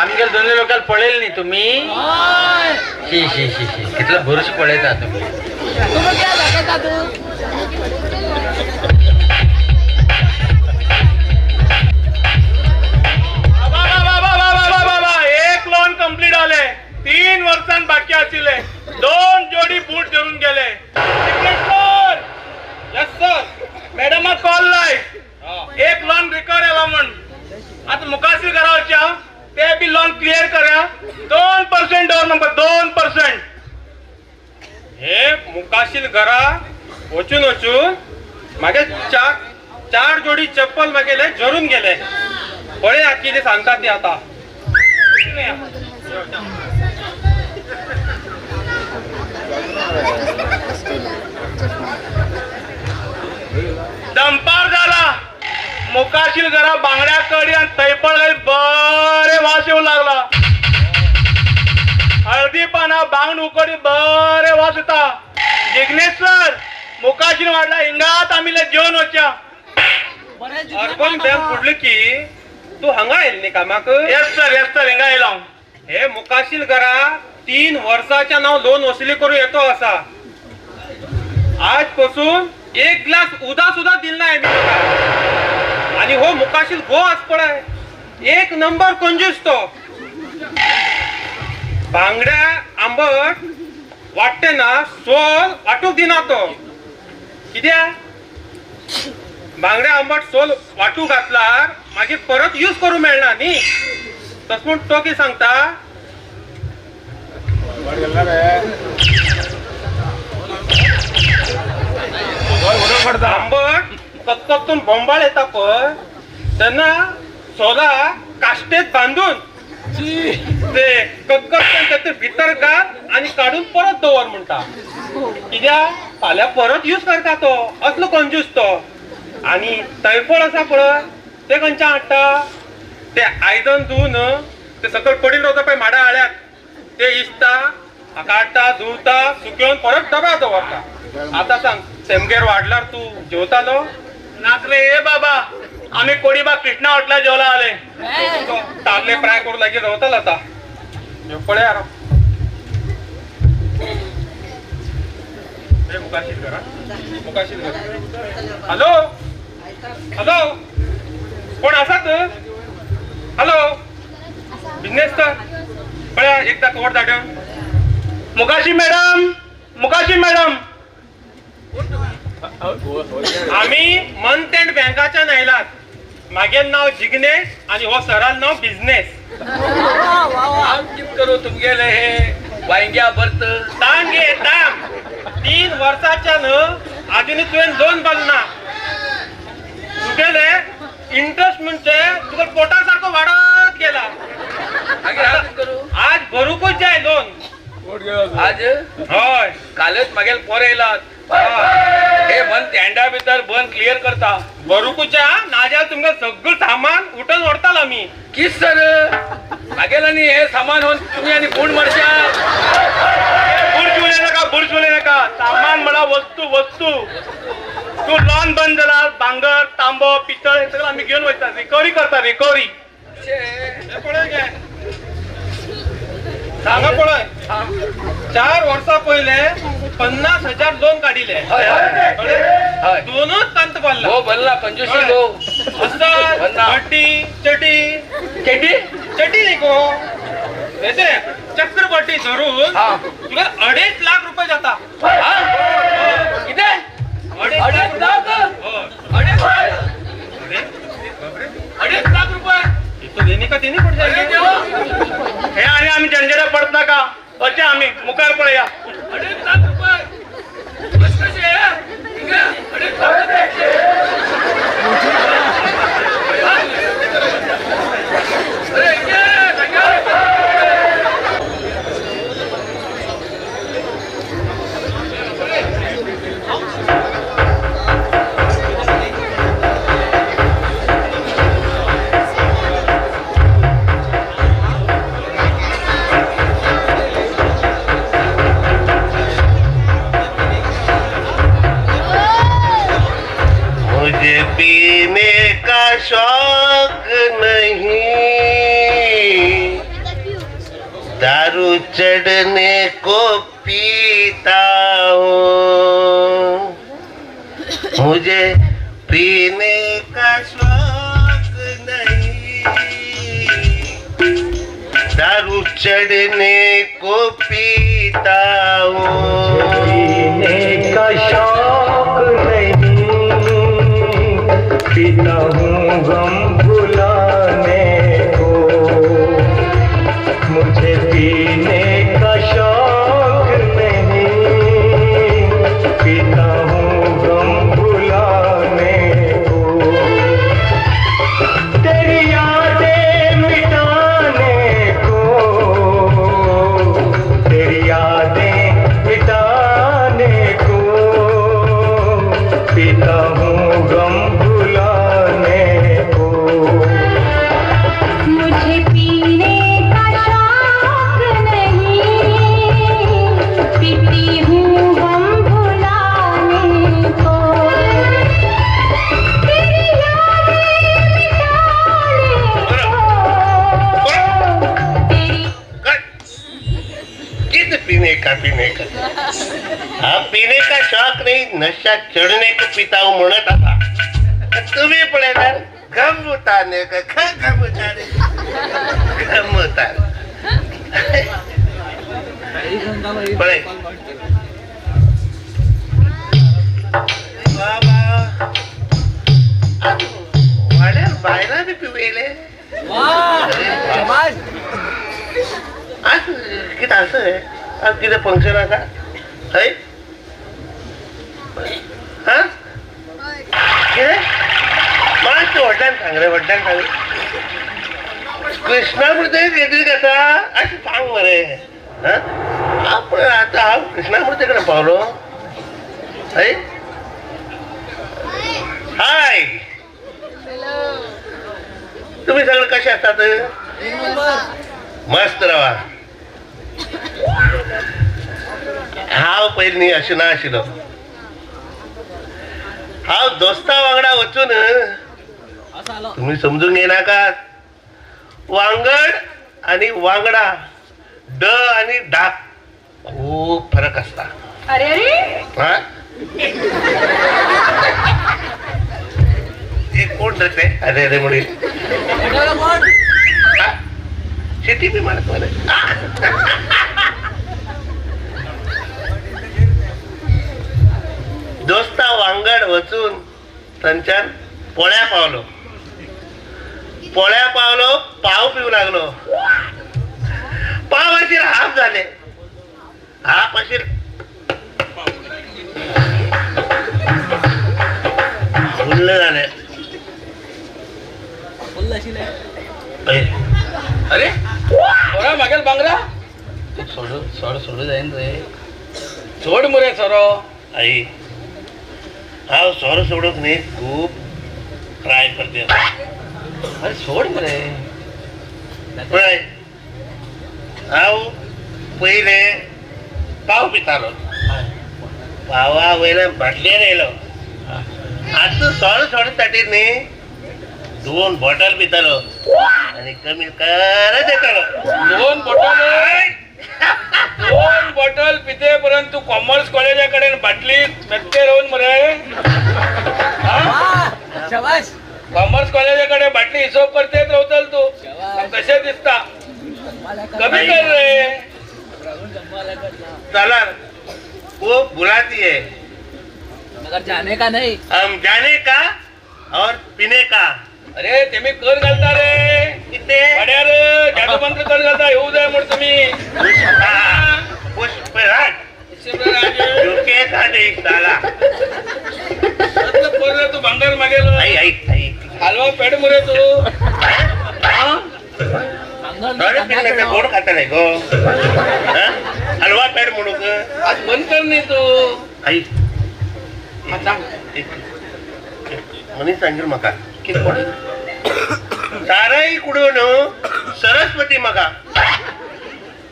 आमगेल दोन्ही लोकांना पळेल नी तुम्ही ओय शी शी शी शी कितलं भरोशी पळयता तुम्ही तुम्ही काय दाखवता तू बाबा एक लोन कंप्लीट आले 3 वर्षां बाकी आशिल्ले 2 जोडी बूट धरून गेले यस सर मॅडम कॉल लाय एक लोन रिकवर आला म्हण आता मुखाशी करावच्या ते बी लोन क्लिअर करा 2% डोर नंबर 2%. हे मुखाशील घरा वचून वचून मागे चार जोडी चप्पल मागे झरून गेले पळे किती सांगतात ते आता दंपार झाला मुखाशील जरा बांगड्या कडी आणि थैपळ बरे वास येऊ लागला हळदी पाना बांगड उकडी बरे वास होता जिग्नेश सर मुखाशील वाढला हिंगात आम्ही जेवण वच्या अर्बन बँक फुडली की तू हांगा येईल न्ही कामाक येस सर हिंगा येयला हे मुखाशील घरा 3 वर्षाच्या नाव लोन वसुली करू येतो असा आजपासून 1 ग्लास उदा सुद्धा दिल नाही मी तुका आणि हो मुखाशील गो आज पडाय 1 नंबर कंजूस तो बांगड्या आंबट वाटते ना सोल वाटूक दिना तो कित्या बांगड्या आंबट सोल वाटू घातल्यार मागीर परत यूज करू मेळना न्ही तस म्हूण तो कितें सांगता आंबट कचकचून बोंबाळ येता पळय तेन्ना सोला काश्टेत बांदून ते कचकचून तेतून भितर घाल आनी काढून परत दवर म्हणटा कित्याक फाल्यां परत यूज करता तो असलो कंजूस तो आणि तैफळ असा पळय ते खंयच्यान हाडटा ते आयदन धुवन ते सकयल पडीन रावता पळय माडा आळ्यात ते इश्ता काडटा धुवता सुकवून परत डब्यात दवरता आता सांग सेमगेर वाडल्यार तू जेवतालो नाचले ए बाबा आम्ही कोडीबा कृष्णा हॉटेला जेवला आले तारले फ्राय करू लागीं रावतालो आता पळय मुखाशील घरा हॅलो हॅलो कोण आसात हॅलो बिझनेस तर पळया एकदा कवर धाडून मुखाशी मॅडम आम्ही मंथ एंड बँकाच्या नायलात मागे नाव जिग्नेश आणि हो सरान नाव बिझनेस कित करू तुमगेले हे वांग्या भरत तांग घे तांग 3 वर्षाच्या न अजूनही तुवें 2 बालना तुगेले इंटरेस्ट म्हणजे तुका पोटा सारखो वाढत गेला करू आज भरूकच जाय लोन आज हय कालच मागेल पोर येयलात हे बंद तेंडा भितर बंद क्लिअर करता भरूकच जाय नाजाल्यार तुमकां सगळं सामान उठून व्हरतालो आमी किस सर मागेल आणि हे सामान होऊन तुम्ही आणि कोण मरशा बुरज बोले नका सामान म्हणा वस्तू तू लॉन बंद झाला भांगर तांबो पितळ हे सगळं आम्ही घेऊन वयता रिकवरी करता रिकवरी पळय घे सांगा पळय 4 वर्सां पहिले 50,000 लोन काढिले हय दोनच कांत बांधला हो बनला कंजूसी गो असं भट्टी चटी नाही गो येते चक्रबट्टी धरून तुला 2.5 लाख रुपये जाता किती 2.5 लाख 2.5 लाख रुपये तो देणे का तिने पड हे आणि आम्ही झंझेडा पडत नका अच्छा आम्ही मुखार पळया 2.5 लाख रुपये बस कशी आहे 2.5 चढ़ने को पीता हूँ, मुझे पीने का शौक नहीं, दारू चढ़ने को पीता हूँ, पीने का शौक नहीं, पीता हूँ गम भुलाने को, मुझे पीने का शौक नहीं, पीता हूँ गम भुलाने को, तेरी यादें मिटाने को, तेरी यादें मिटाने को, पीता हूँ गम भुलाने को, मुझे पीने का शौक नहीं, पीती हूँ गम भुलाने को, तेरी यादें मिटाने को, तेरी किस पीने का हाँ पीने का शौक नहीं, नशा चढ़ने को पीता हूँ म्हणत आता, तुम्ही पडे ना गम उतारने का गम उतारने पडे बाबा वाड्यार बायला बी पिवेले आज किती असं आहे, आज किती फंक्शन आता है हा किती मला ते वडिलांना सांग रे, वडिलांना सांग कृष्णामूर्ती येतील कसा असं सांग मरे, हा आपण आता हा कृष्णामूर्तीकडे पावलो है, हाय तुम्ही सगळं कसे असतात, मस्त रवा, हांव पयलीं अशें ना आशिल्लो, हांव दोस्ता वांगडा वचून तुम्ही समजून घेनाकात, वांगड आणि वांगडा ड आणि डाक खूप फरक असता, अरे अरे हा ते कोण रे ते अरे अरे म्हणील शेती बी म्हणत मला दोस्ता वांगड वचून थंयच्यान पोळ्या पावलो, पाव पिऊ लागलो, पाव अशीर हाफ झाले, हाफ अशीर फुल्ल झाले, अरे सोडा मागेल बांगडा सोड जाईन रे, सोड मुरे सोरो आई हांव सोरो सोडूंक न्ही खूब ट्राय करते, अरे सोड मुरे, पळय हांव पयले पाव पितालो, पावा वयल्यान बाटलेर येयलो, आतां सोरो सोडसाठी न्ही 2 बॉटल पितालो आणि कमी करत येतालो, 2 बॉटल पिते परंतु कॉमर्स कॉलेजाकडे बाटली मेत्ते राहून मरे, कॉमर्स कॉलेजाकडे बाटली हिशोब करतेच राहतल तू, कसे दिसता कमी कर रे, चला वो बुलाती है, मगर जाने का नहीं, हम जाने का और पीने का, अरे तुम्ही कर घालता रे किती वाड्यार जादू मंत्र कर घालता येऊ जाय म्हणून तुम्ही पुष्पराज डोके काढे साला तू भांगार मागेल आई आई आई हलवा पेड मुरे तू थोडे पिल्ले ते गोड खाता नाही गो, हलवा पेड म्हणू ग आज बंद कर नाही तू आई हा, सांग म्हणे सांगेल म्हाका किती पड साराई कुडून सरस्वती म्हाका,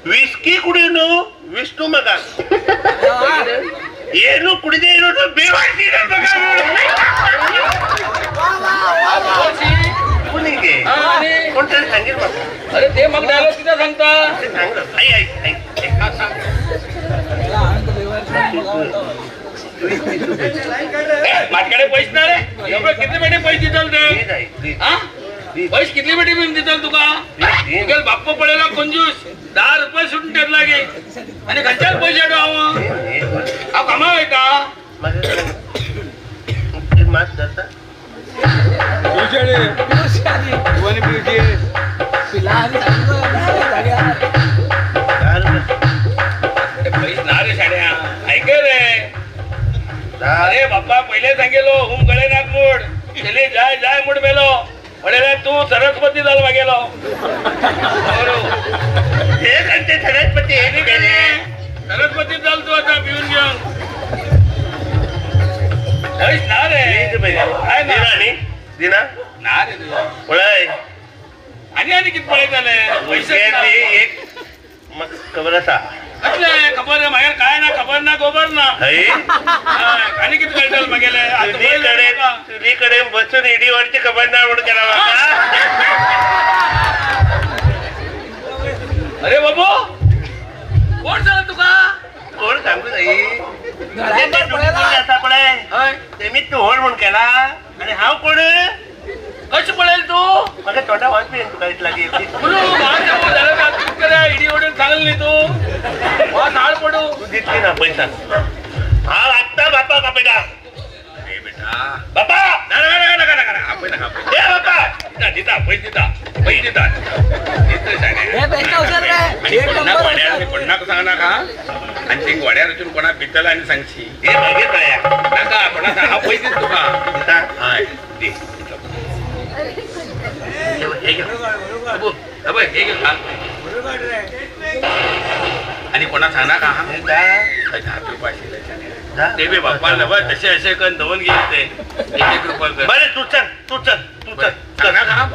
विस्की कुडून विष्णू म्हाका, ಏನು ಕುಡಿದೇ ಇರೋದು ಬೇವಾಸಿ कुणीगे कोणतरी सांगेल म्हाका, अरे ते मग डायलॉग किती सांगता सांगलं आई आई आई सांग सांग माझ्याकडे पैसे नाही रे एवढे किती बेटे पैसे दिसल ते हा पैसे किती बेटे मिळून दिसल तुका तुझ्या बाप्पा पडेला कंजूस 10 रुपये सुटून ठेव लागे आणि खंचाल पैसे हा कमाव का पैसे ना रे शाड्या ऐक रे अरे बाप्पा पहिले सांगेलो हुम गळे नाक मोड चले जाय जाय मोड मेलो पडेला तू सरस्वती झाल मागेलो हे सांगते सरस्वती हे बी गेले सरस्वती झाल तू आता पिऊन घेऊन पैस ना रे काय ना दिना ना रे तुझ्या पळय आणि किती पळे झाले पैसे एक मग खबर असा कसले खबर आहे मागेल काय ना खबर ना गोबर ना हई आणि किती कळtal मागेले तुझीकडे बसून इडीवरची खबर नाही म्हणून केला अरे बाबू कोण झालं तुका कोण सांगू नाही ते मी तू होळ म्हणून केला आणि हाव कोण कशी पडेल तू मग तोंडा वाच तू काहीच लागेल इडी ओढून सांगल नाही तू झाड पडू तू दिसली ना पैसा हा आत्ता बापा का बेटा बापा वाड्यार रचून कोणा पितला आणि सांगशी हे मागे काय नाका कोणा हा पैसे तुका आणि कोणा सांगणार का 10 रुपये ते बी बाप्पा तसे असे करून धवून घेते 1 रुपये बरे तू चल तू चल तू चल चल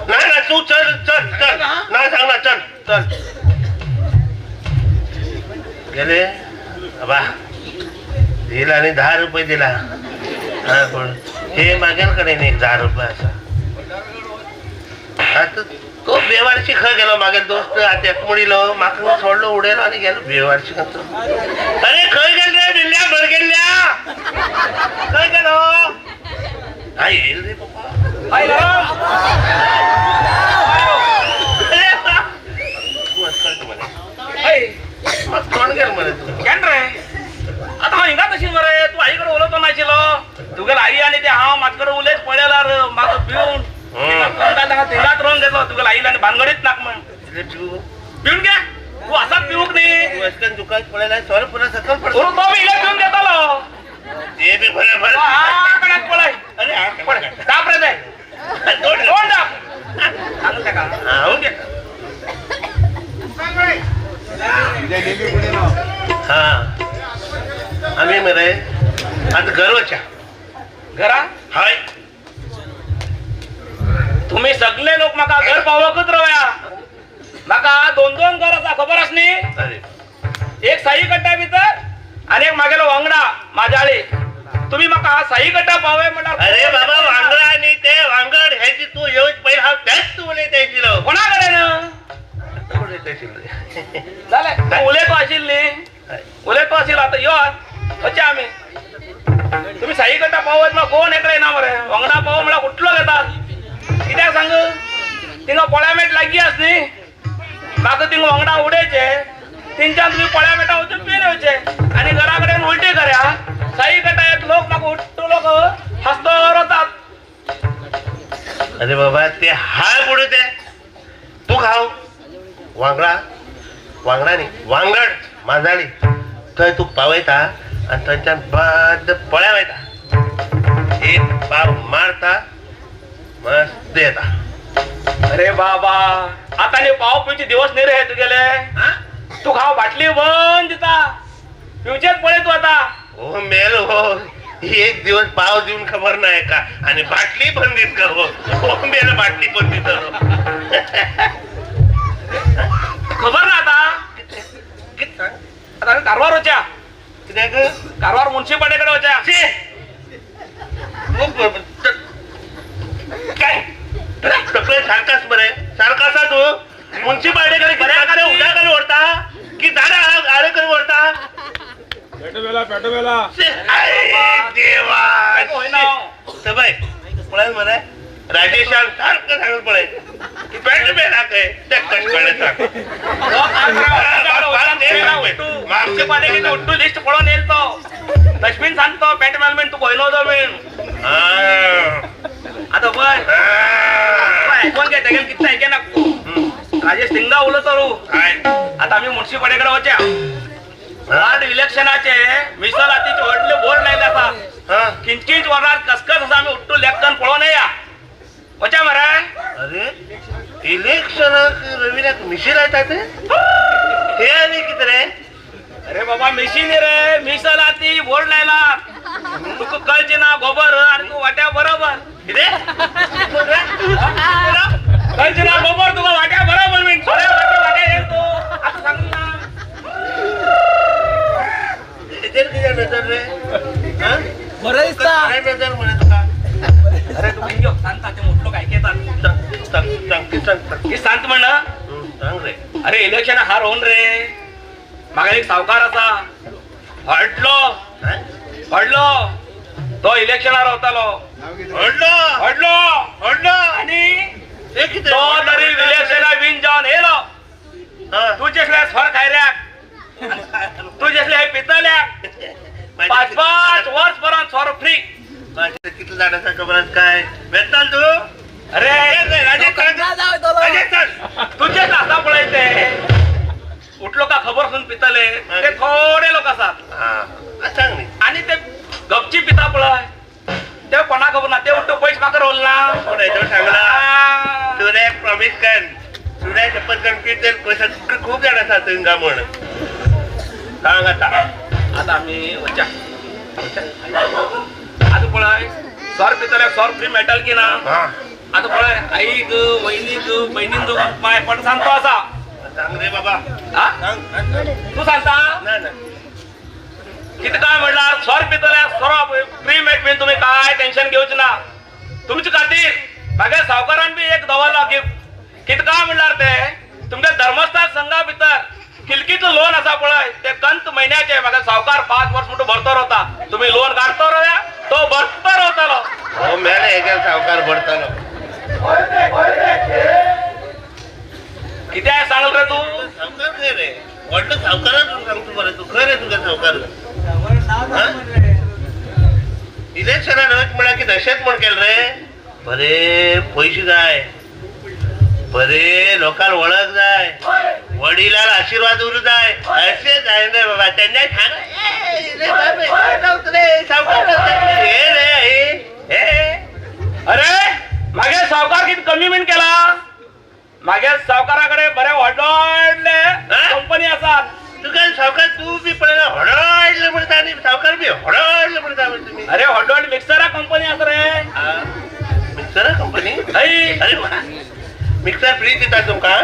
नाही तू चल चल चल नाही सांग ना चल चल गेले बा दिला आणि 10 रुपये दिला हा पण हे मागेल कडे नाही 10 रुपये असा आता तो बेवारशी खा गेलो मागेल दोस्त आता एकमुडीलो माका सोडलो उडेलो आणि गेलो बेवारशी खातो अरे खय गेल रे बिल्ल्या भर गेल्या खय गेलो हा येईल रे पप्पा तू असं करतो मला कोण गेल म्हणे तू केन रे आता हा हिंगा तशी मरे तू आईकडे उलवतो नाही तुगेल आई आणि ते हा माझ्याकडे उलेच पडेला र माग पिऊन तिलाच रोवून घेतलो तुगेल आईला आणि भानगडीत नाक मग पिऊन घ्या तू असा पिऊक नाही दुकान पडायला सॉरी पुन्हा सकल पडतो तो मी इला पिऊन घेतालो ते बी बरोबर हा कडात पळाय अरे हा पड दाप रे ते दोन दाप सांगू त्या का हा घे हा आम्ही मरे आता गर्वच्या घरा हाय तुम्ही सगळे लोक माका घर पावकच रवया माका 2-2 घराचा खबर असणी अरे एक साई कट्टा भीतर आणि एक मागेलो वांगडा माझ्याळी तुम्ही माका साई कट्टा पावे म्हणा अरे बाबा वांगडा आणि ते वांगड ह्याची तू येऊच पहिला हा त्याच तू बोले त्याची लो कोणाकडे ना बोले त्याची झालं उलेतो असेल नी उलेतो असेल आता यो अच्छा आम्ही तुम्ही साई कट्टा पावत मग कोण इकडे ना मरे वांगडा पाव मला कुठलो घेतात कित्याक सांग तिंगा पोळ्यामेट लागी असनी माग तिंग वांगडा उडायचे तिंच्या तुम्ही पोळ्यामेटा होते पिरवचे आणि घराकडे उलटे कर्या साई कट्टा एक लोक माग उठतो लोक हसतो होतात अरे बाबा ते हाय पुढे ते तू खाऊ वांगडा वांगडा नाही वांगड मांजाळी थंय तू पावयता आणि थंयच्यान बाद पळ्या वयता एक पाव मारता मस्त येता अरे बाबा आता ने पाव पिवचे दिवस नाही रे तू गेले तू खाव बाटली बंद दिता पिवचेच पळे तू आता हो मेल हो एक दिवस पाव देऊन खबर नाही का आणि बाटली बंदीत का हो मेल बाटली बंदीत खबर ना आता आता कारवार होच्या कारवार म्युन्सिपालिटीकडे होच्या काय सगळे सारखाच बरे सारखासा तू म्युन्सिपालिटीकडे उद्या कडे ओढता की दादा आळे करून वळता पेटवेला पेटवेला देवा होईना सबाई पळेल मला राजेशान सारखं सांगून पळेल की पॅन्ट बेला काय त्या कटकळे सांग मागचे पाने किती उठ्ठू लिस्ट पळून येईल तो लक्ष्मीन सांगतो पॅन्ट मॅलमेंट तू कोयनो जमीन आता बघ ऐकून घे त्याला किती ऐके ना राजेश सिंगा उलट करू आता आम्ही मुन्सिपालिटीकडे होत्या वार्ड इलेक्शनाचे मिसलातीचे वडले बोर्ड नाही आता किंचिंच वरात कसकस असं आम्ही उठ्ठू लेखन पळून या वच्या मराय अरे इलेक्शन रवीला मिशील येतात हे आणि किती रे अरे बाबा मिशीन रे मिसलाती बोर्ड लायला तुका कळची ना गोबर आणि तू वाट्या बरोबर किती कळची ना गोबर तुका वाट्या बरोबर मी वाट्या येतो आता सांग ना नजर रे बरं दिसता काय नजर म्हणे तुका अरे तू यो सांगता ते मोठं काय घेतात हे सांग म्हण सांग रे अरे इलेक्शन हार होऊन रे मागा एक सावकार असा हडलो तो इलेक्शनार होतालो हडलो आणि तो तरी इलेक्शना विन जाऊन येलो तू जेसले स्वर खायऱ्याक तू जेसले हे पितल्याक 5-5 वर्ष पर्यंत स्वर फ्री किती जाण्याचा खबर काय भेटताल तू अरे तुझे आता पळायचे उठलो का खबर सुन पितले ते थोडे लोक असतात सांग नी आणि ते गपची पिता पळय ते कोणा खबर ना ते उठतो पैसे माका रोल ना कोणाचं सांगला तुला एक प्रॉमिस कर तुला शपथ गणपती पैसा खूप जण असतात तुंगा म्हणून सांग आता आम्ही वच्चा आता पळय sour Pitle sour free metal की ना आता पळय आईक वहिनीक बहिणींक माय पण सांगतो असा सांग रे बाबा तू सांगता किती काय म्हणणार सॉर पितल्या सर्व फ्री मेट मी तुम्ही काय टेन्शन घेऊच ना तुमची खातीर मागे सावकारान बी एक दवाला गिफ्ट किती काय म्हणणार ते तुमच्या धर्मस्थळ संघा भितर किलकीचं लोन असा पळय ते कंत महिन्याचे मागे सावकार 5 वर्ष मोठं भरतर होता तुम्ही लोन काढतो रे तो भरतर होतालो हो मेले एका सावकार भरतालो किती आहे सांगल रे तू सावकार काय रे वाटलं सावकारातून सांगतो बरं तू खरं तुझ्या सावकार इलेक्शनात रथ म्हणा की दहशत म्हण केलं रे बरे पैसे जाय बरे लोकांना ओळख जाय वडिलाला आशीर्वाद उरू जाय असे जाय रे बाबा त्यांना अरे मागे सावकार किती कमी मिन केला मागे सावकाराकडे बरे वाढले कंपनी असतात तू काय सावकार तू बी पडला हडडले म्हणता आणि सावकार बी हडडले म्हणता तुम्ही अरे हॉटडॉट मिक्सर कंपनी असत रे मिक्सर कंपनी अरे मिक्सर फ्री देतात तुमका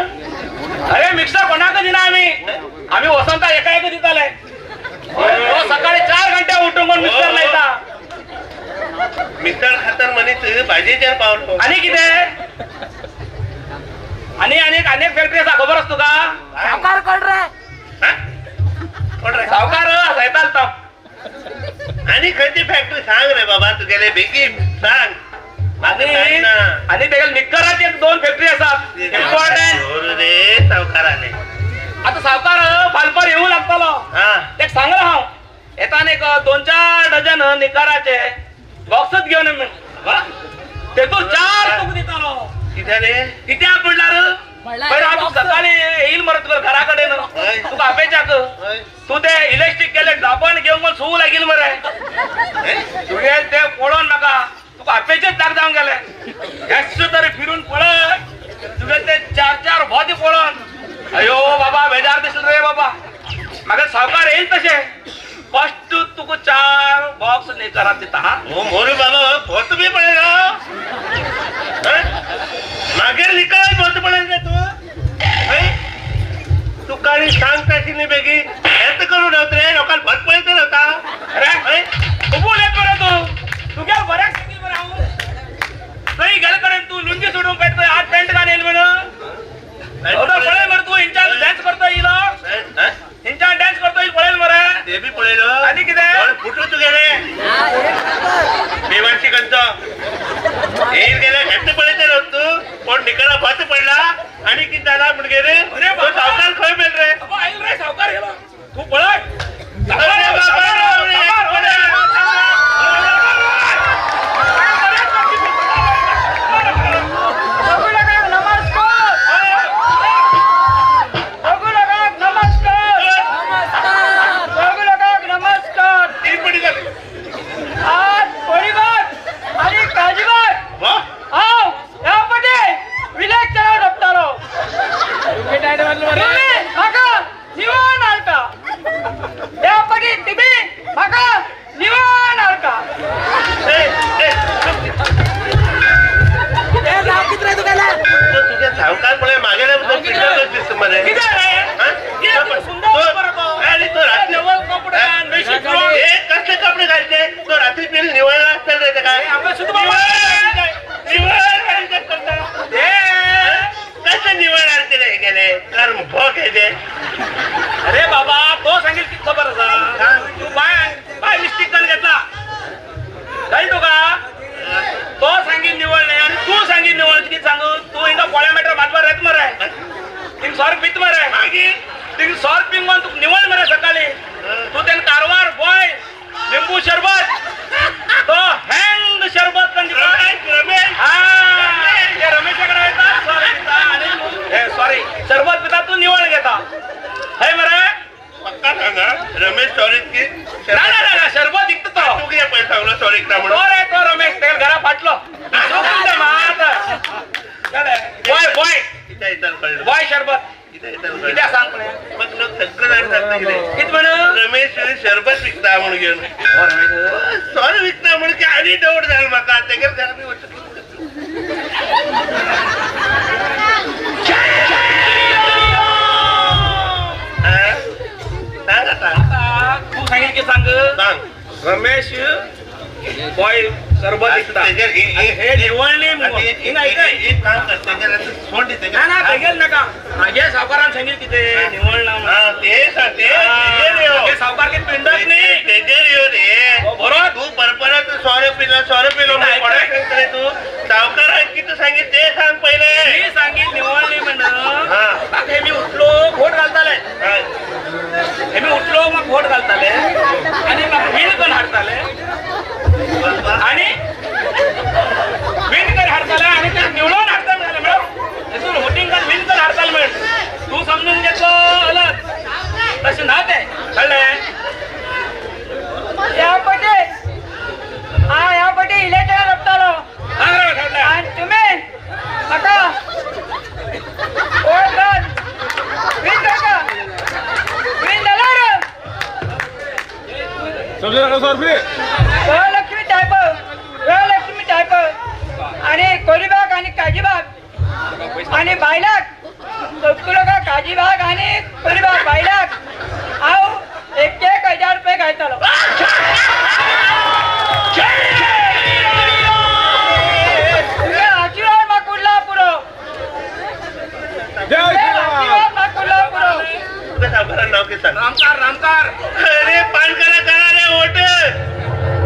अरे मिक्सर कोणाक दिना आम्ही वसंता एका दिताले सकाळी 4 घंटे उठून कोण मिक्सर नाही मिक्सर खातर म्हणे भाजीच्या पावलो आणि किती आणि अनेक फॅक्टरी असा खबर असतो का सावकार कळ रे सावकार येतात आणि खंयची फॅक्टरी सांग रे बाबा तुझ्याला बेगीन सांग आणि त्याला निकराची 2 फॅक्टरी असतात इम्पॉर्टंट रे सावकार आले आता सावकार फालपर येऊ लागतालो एक सांगला हाव येताना एक 2-4 डझन निकाराचे बॉक्सच घेऊन तेतून 4 तुक दितालो किती पडणार सकाळी येईल मरत घराकडे तुका अपेचाक तू ते इलेक्ट्रिक केले डाबण घेऊन मग सुऊ लागेल मरे तुगे ते पळून नका तुका अपेचेच लाग जाऊन गेले तरी फिरून पळत तुगे ते 4-4 भोती पळून अयो बाबा बेजार दिसलं रे बाबा मागे सावकार येईल तसे फर्स्ट तुका 4 बॉक्स नाही करा देता हा मोरू बाबा भोत बी पडेल मागे लिकाय भोत पडेल रे तू काळी सांगता की नाही बेगी हेच करून ठेवत रे लोकांना भट पळत नव्हता अरे बोल येत बरं तू घ्या बऱ्याच नाही गेलं करेन तू लुंगी सोडून पेटतोय हात पॅन्ट घालेल म्हणून तू इंचार्ज डान्स करतोय ते बी पळयलो आनी कितें? दोळे फुटले तुगेले बेवारशी कंच येईल गेले घट्ट पळयते रे तू पण निकाला भात पडला आणि किती झाला म्हणजे रे अरे तो सावकार खंय मेल रे आईल रे सावकार गेलो तू पळय अरे बाबा, तीन पडी झाली वा तो तुझ्या सावकार पळे मागे पिंडातच दिसतो मला तो रात्री हे कसले कपडे घालते तो रात्री पिढी निवडला असतात रे ते काय कसं निवडणार ते रे गेले कर्म भोग आहे ते अरे बाबा तो सांगेल की खबर असा तू बाय मिस्टेक करून घेतला कळतो का तो सांगेल निवडणे आणि तू सांगेल निवड किती सांगू तू इंगा पोळ्या मेटर भातभर रेत मरे तिंग सॉर पित मरे मागी तिंग सॉर पिंगून तू निवड मरे सकाळी तू त्यान कारवार बॉय लिंबू शरबत तो हँग शरबत पण रमेशाकडे येतात सॉरी शरबत पिता तू निवड घेता है मरे पक्का सांगा रमेश सॉरी की ना शरबत इकतो तो तू किती पैसे सांगला सॉरी का म्हणून तो रे तो रमेश ते घरा फाटलो बॉय बॉय इथे इथं कळलं बॉय शरबत इथे इथं किती कळलं सांग पण मग लोक सगळं जाण सांगता गेले किती म्हण रमेश शरबत विकता म्हणून घेऊन सॉरी विकता म्हणून की आणि दौड झालं माका तेगेर घरा मी सांग आता तू सांगेल की सांग सांग रमेश बॉय सरबत विकता हे निवडणी ना तेगेल नका माझ्या सावकारान सांगेल की ते निवडणं सावकार की पिंडच नाही बरोबर तू परपरात सॉरी पिलो तू सावकार किती सांगितलं ते सांग पहिले मी सांगेल निवडणी म्हणून हे मी उठलो घोट घालताले हे मी उठलो मग घोट घालताले आणि मग विण पण हाडताले आणि विण कर हाडताले आणि ते निवडून हाडता मिळाले मॅडम वोटिंग कर विण कर हाडताल मिळ तू समजून घेतलो अलग तसे ना ते कळलंय यापटे इलेक्ट्रिक रपतालो आणि तुम्ही आता ओळखत विन का विन दलार लक्ष्मी टायप आणि कोरीबाग आणि काजीबाग आणि बायलाग तुला का काजीबाग आणि कोरीबाग बायलाग आव 1,000 रुपये घायतालो आशीर्वाद मागुडला पुरो आशीर्वाद मागुडला पुरो सावकारांना नाव किती सांग रामकार अरे पान करा रे वोट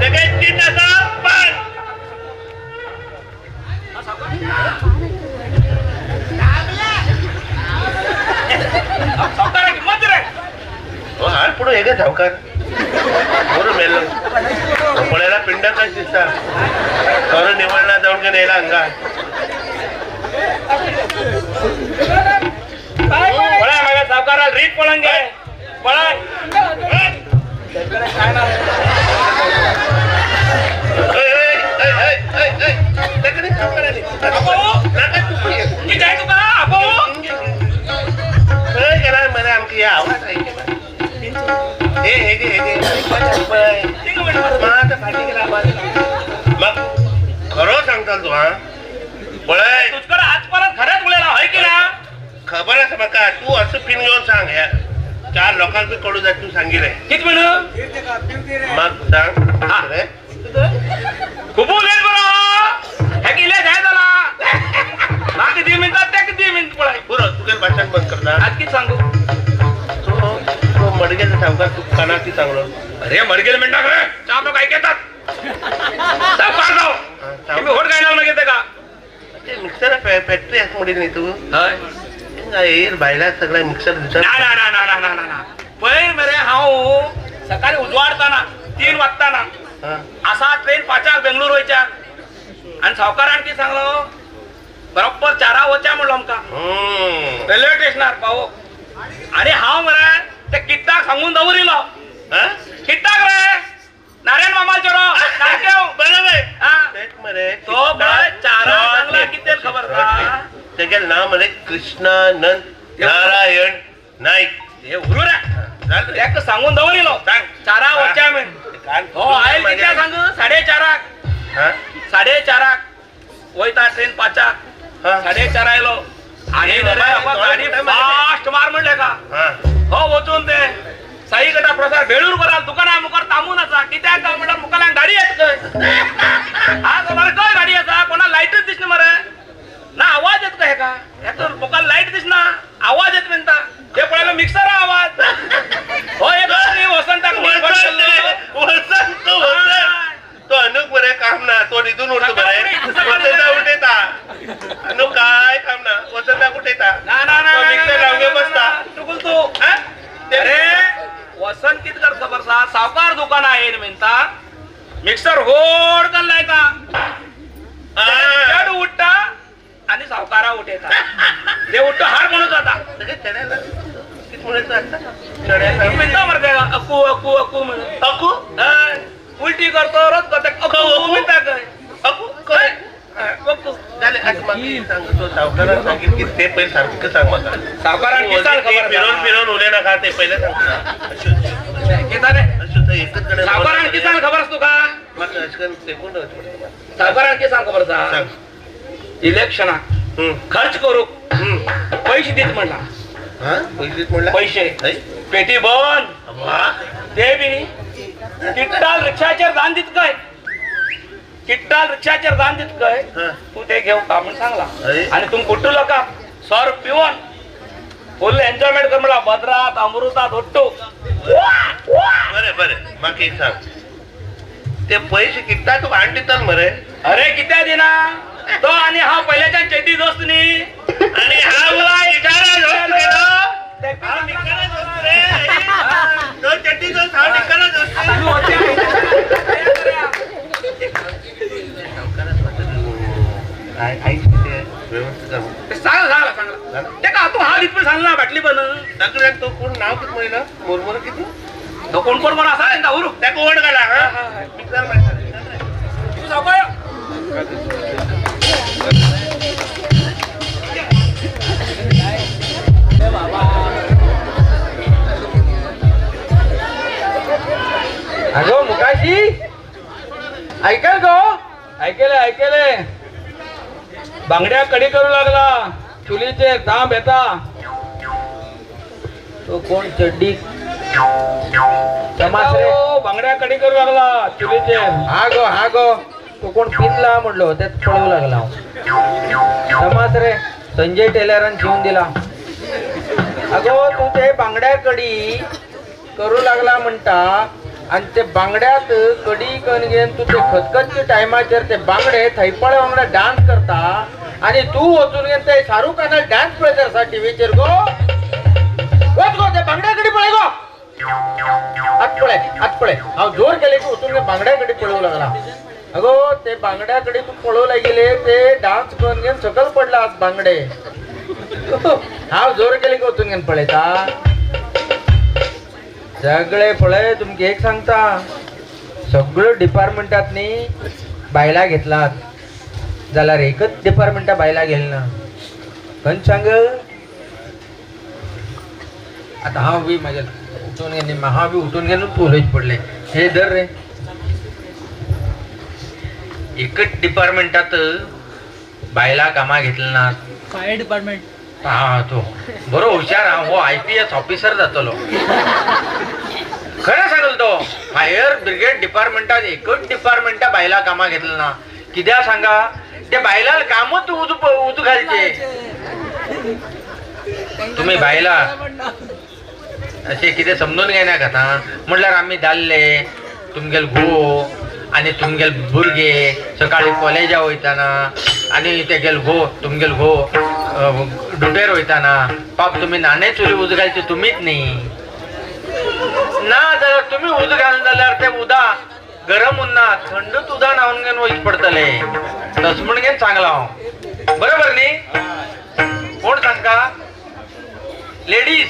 सगळ्यात 3 पान सावकारा किंमत रे हो हार पुढे हे गे सावकार बरोबर मेल पळ्याला पिंड काय दिसता सॉरी निवडला जाऊन का नेला अंगा पळा माझ्या सावकाराला रीत पळून घे पळा मला आमची आवाज ऐके मग खरं सांगताल तू हा पळय तुझकडे आजपर्यंत खरंच बोलायला आहे की ना खबर आहे बघा तू असं पिन घेऊन सांग ह्या 4 लोकांचं कडू जात तू सांगितलंय किती मिनिट मग सांग रे खूप लेट बरं ह्या किल्ल्या जाय झाला ना किती मिनिटात त्या किती मिनिट पळाय पुरं तुझ्या भाषण बंद करणार आज किती सांगू तो मडग्याचा सावकार तू कानात किती चांगलं अरे मडगेल मिनटाक रे चाप लोक ऐकतात सावकार जाऊ तुम्ही होट गायला न घेते का ते मिक्सर फॅक्टरी असं म्हणेल नाही तू हय बायला सगळा मिक्सर दिसत ना ना ना ना ना ना ना ना पै मरे हाऊ सकाळी उजवाडताना 3 वाजताना असा ट्रेन पाचाक बेंगळूर वयच्या आणि सावकारान की सांगलो बरोबर 4 वच्या म्हणलो आमका रेल्वे स्टेशनार पावो आणि हांव मरे ते किट्टाक सांगून दवरिलो किट्टाक रे नारायण मामाचो तो पळय 4 सांगला कितें खबर का तेगे नाव म्हणे कृष्णानंद नारायण नाईक हे उरू रे त्याक सांगून दवरिलो सांग 4 वच्या म्हण हो आयल कित्या सांग 4:30 4:30 वयता ट्रेन 5 4:30 आयलो आणि गाडी फास्ट मार म्हणले का हो वचून ते साई गटा प्रसार बेळूर कराल दुकाना मुखार थांबून आसा कित्याक काय म्हणल्यार मुखाल्यान गाडी येत खंय हा मरे खंय गाडी आसा कोणा लायटच दिसना मरे ना आवाज येत काय का यात मुखार लाईट दिसना आवाज येत म्हणता ते पळयलो मिक्सर आवाज हो एक वसंताक वसंत तो अनुक बरे काम ना तो निधून उडतो बरे वसंता उठेता अनु काय काम ना वसंता उठेता ना ना ना मिक्सर लावगे बसता चुकून तू अरे वसंत कित कर खबर सा सावकार दुकान आहे म्हणता मिक्सर होड कर लायता चढ उठता आणि सावकारा उठेता ते उठतो हार म्हणून जाता चढायला किती म्हणायचं आता म्हणता मरते अकू अकू अकू म्हणून अकू उलटी करतो रोज करते अकू म्हणता काय अकू काय झाले आज मागे सांगतो सावकारानं सांगितलं की ते पहिले सारखं सांग मला सावकारांनी किसान खबर फिरवून फिरवून उले ना खा ते पहिले एकच कडे सावकारांनी किसान खबर असतो का सावकारांनी किसान खबर सा इलेक्शनाक खर्च करू पैसे देत म्हणला पैसे म्हणला पैसे पेटी बंद ते बी किट्टाल रिक्षाचेर दान दित काय किट्टाल रिक्षाचेर दान दित काय तू ते घेऊ का म्हणून सांगला आणि तुम कुठलो का सर पिवून फुल एन्जॉयमेंट कर म्हणला भद्रात अमृतात होट्टो बरे बरे बाकी एक सांग ते पैसे किट्टा तू भांड दितात मरे अरे कित्या दिना तो आणि हा पहिल्याच्या चेटी दोस्त नी आणि हा मला इशारा घेऊन गेलो तो चट्टी जो साव निकालच सांगला ते का तू हा पण सांगला बाटली बन सगळ्यात तो कोण नाव किती महिना मोरमोर किती तो कोण कोण म्हणा असा त्यांना उरू त्या कोण गाला तू सावकाळ अगो मुकाशी ऐकेल गो ऐकेले बांगड्या कडी करू लागला चुलीचे तांब येता तो कोण चड्डी बांगड्या कडी करू लागला चुलीचे हा गो तो कोण पिनला म्हणलो त्यात पळवू लागला तमास रे संजय टेलरान शिवून दिला अगो तू ते बांगड्या कडी करू लागला म्हणता आणि ते बांगड्यात कडी कणगेन तू ते खतखतच्या टायमाचेर ते बांगडे थैपळे वांगडा डान्स करता आणि तू वचून घेन ते शाहरुख खान डान्स पळयता असा टीव्हीचेर गो वच गो ते बांगड्या कडी पळय गो आत पळय हांव जोर केले की वचून बांगड्या कडी पळवू लागला अगो ते बांगड्या कडी तू पळवू लागले ते डान्स करून घेन सकल पडला आज बांगडे हांव जोर केले की वचून घेन पळयता सगळे पळय तुमका एक सांगता सगळं डिपार्टमेंटातनी बायला घेतलात जाल्यार एकच डिपार्टमेंटा बायला गेल ना खंय सांग आता हांव बी म्हाज्या उठून गेले हांव बी उठून गेलो तू उलयच पडले हे धर रे एकच डिपार्टमेंटात बायला कामा घेतली ना फायर डिपार्टमेंट हा तो बरो हुशार हो IPS ऑफिसर जातलो खरं सांगल तो फायर ब्रिगेड डिपार्टमेंटात एकच डिपार्टमेंटा बायला कामा घेतली ना कित्याक सांगा ते बायला कामच उजू घालचे तुम्ही बायला असे कितें समजून घेयना खाता म्हटल्यार आमी दादले तुमगेल घो आनी तुमगेल भुरगे सकाळी कॉलेजा वयताना आनी तेगेल घो तुमगेल घो ड्युटेर वयताना पाप तुमी नाणे चुली उज घालचे तुमीच न्ही ना जाल्यार तुमी उज घालना जाल्यार ते उदा गरम उन्ना थंडूच उदा न्हावन घेवन वयच पडटले तस म्हण घेवन सांगला हांव बरोबर न्ही कोण सांगता लेडीज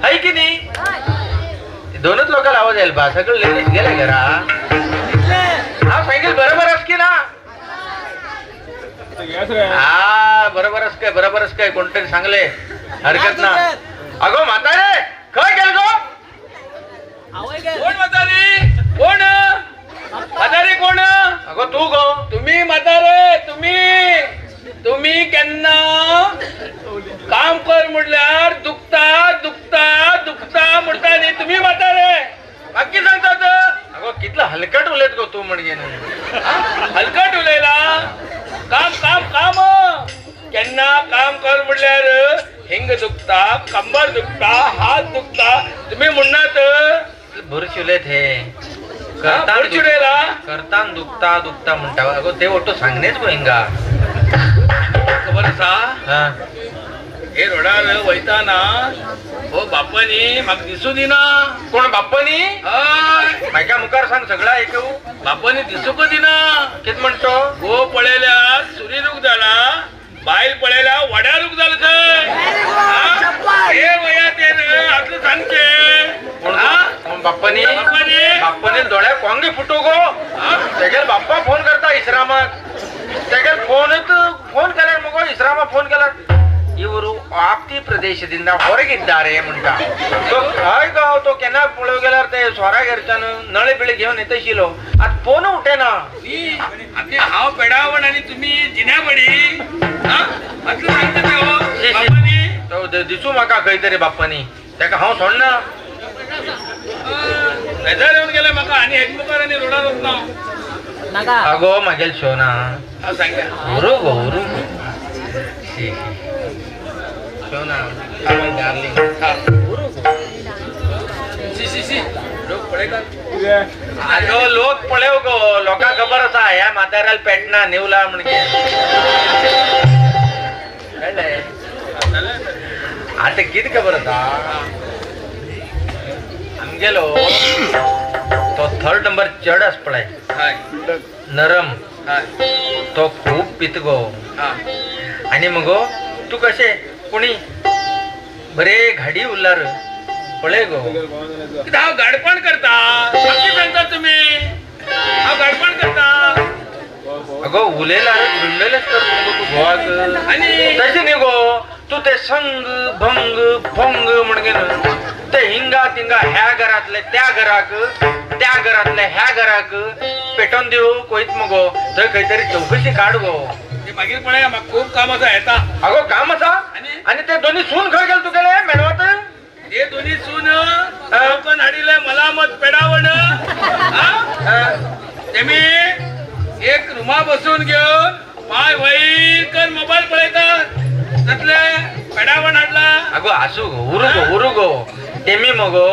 हाय की न्ही दोनच लोकांना आवाज येईल बा सगळे लेडीज गेले घरा हा सांगेल बरोबर आस की ना हा बरोबरच काय कोणतरी सांगले हरकत ना अगो म्हातारे खंय गेल गो कोण म्हातारी कोण म्हातारी कोण अगो तू गो तुम्ही म्हातारे तुम्ही केन्ना काम कर म्हटल्यार दुखता दुखता दुखता म्हणटा न्ही तुम्ही म्हातारे बाकी सांगतात अगो कितलं हलकट उलयत गो तू म्हणजे हलकट उलयला काम काम काम केन्ना काम कर म्हटल्यार हिंग दुखता कंबर दुखता हात दुखता तुम्ही म्हणनात भरशी उलयत हे चिडेला करतान दुखता दुखता म्हणटा अगो ते ओटो सांगणेच गो हिंगा खबर आसा हा हे रोडार वयताना हो बापानी म्हाका दिसूं दिना कोण बाप्पानी हय म्हाका मुखार सांग सगळं ऐकू बापानी दिसूंक दिना कित म्हणतो गो पळयल्यार सुरी रूख जाला बायल पळयल्यार वड्या रूख जाल खंय हे वया ते आतलं सांगचे बाप्पानी बाप्पानी बाप्पानी दोळ्या कोंगे फुटू गो तेगेल बाप्पा फोन करता इस्रामाक तेगेल फोन केल्यार मगो इस्रामा फोन केल्यार ಇವರು ಆಪ್ತಿ ಪ್ರದೇಶದಿಂದ ಹೊರಗಿದ್ದಾರೆ ಮುಂಟ तो केन्ना पळोव गेल्यार ते स्वराक हेरच्यान नळे बिळे घेवन येतशिलो आतां फोन उठेना आनी हांव पेडावण आनी तुमी जिन्याबडी आतलं सांगता ते हो बापानी तो दिसू म्हाका खंय तरी बाप्पानी तेका हांव सोडना बेजार येवन गेले म्हाका आनी हेज मुखार आनी रोडार वचना अगो म्हागेल शोना हांव सांगता उरू गो उरू शोना डार्लिंग सी लोक पळयतात अगो लोक पळेव गो लोकांक खबर आसा ह्या म्हाताऱ्याला पेटना निवला म्हणजे आता किती खबर आसा आमगेलो तो 3rd नंबर चढ आस पळय नरम तो खूप पित गो आणि मगो तू कशे कोणी बरे घाडी उरलार पळय गो हांव गाडपण करता बाकी सांगता तुम्ही हांव गाडपण करता अगो उलयल्यार उरलेलेच कर मगो तू गोवाक आनी तशें न्ही गो तू ते संग भंग भोंग म्हणगे ते हिंगा तिंगा ह्या घरातले त्या घराक त्या घरातले ह्या घराक पेटोवन दिवू कोयत मगो थंय खंय तरी चौकशी काड गो मागीर पळया म्हाका खूब काम आसा येता अगो काम आसा आनी ते दोन्ही सून खंय गेले तुगेले मेळवात हे दोन्ही सून लोकन हाडिले मलामत पेडावण तेमी एक रुमा बसून घेवन पाय वयर कर मोबाईल पळयतात तसले पेडावण हाडला अगो आसू गो उरू गो तेमी मगो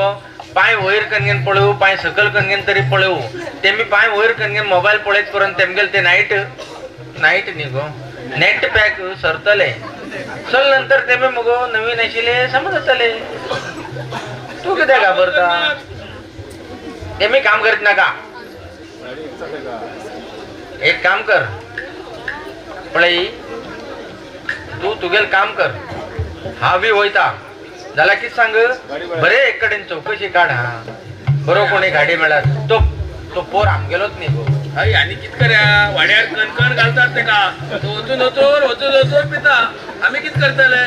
पाय वयर कनगेन पळयू पाय सकल कनगेन तरी पळयू तेमी पाय वयर कनगेन मोबाईल पळयत करून तेमगेले ते नाईट न्ही गो नेट पॅक सरतले चल नंतर तेमी मगो नवीन आशिल्ले समज जातले तू कित्याक घाबरता तेमी काम करीत नाका एक काम कर पळय तू तुगेल काम कर हांव बी वयता जाल्यार कितें सांग बरे एक कडेन चौकशी काड हा बरो कोणी गाडी मेळ्ळ्यार तो पोर आमगेलोच न्ही गो हय आनी कित करया वाड्यार कणकण घालतात तेका तो वचून पिता आमी कित करतले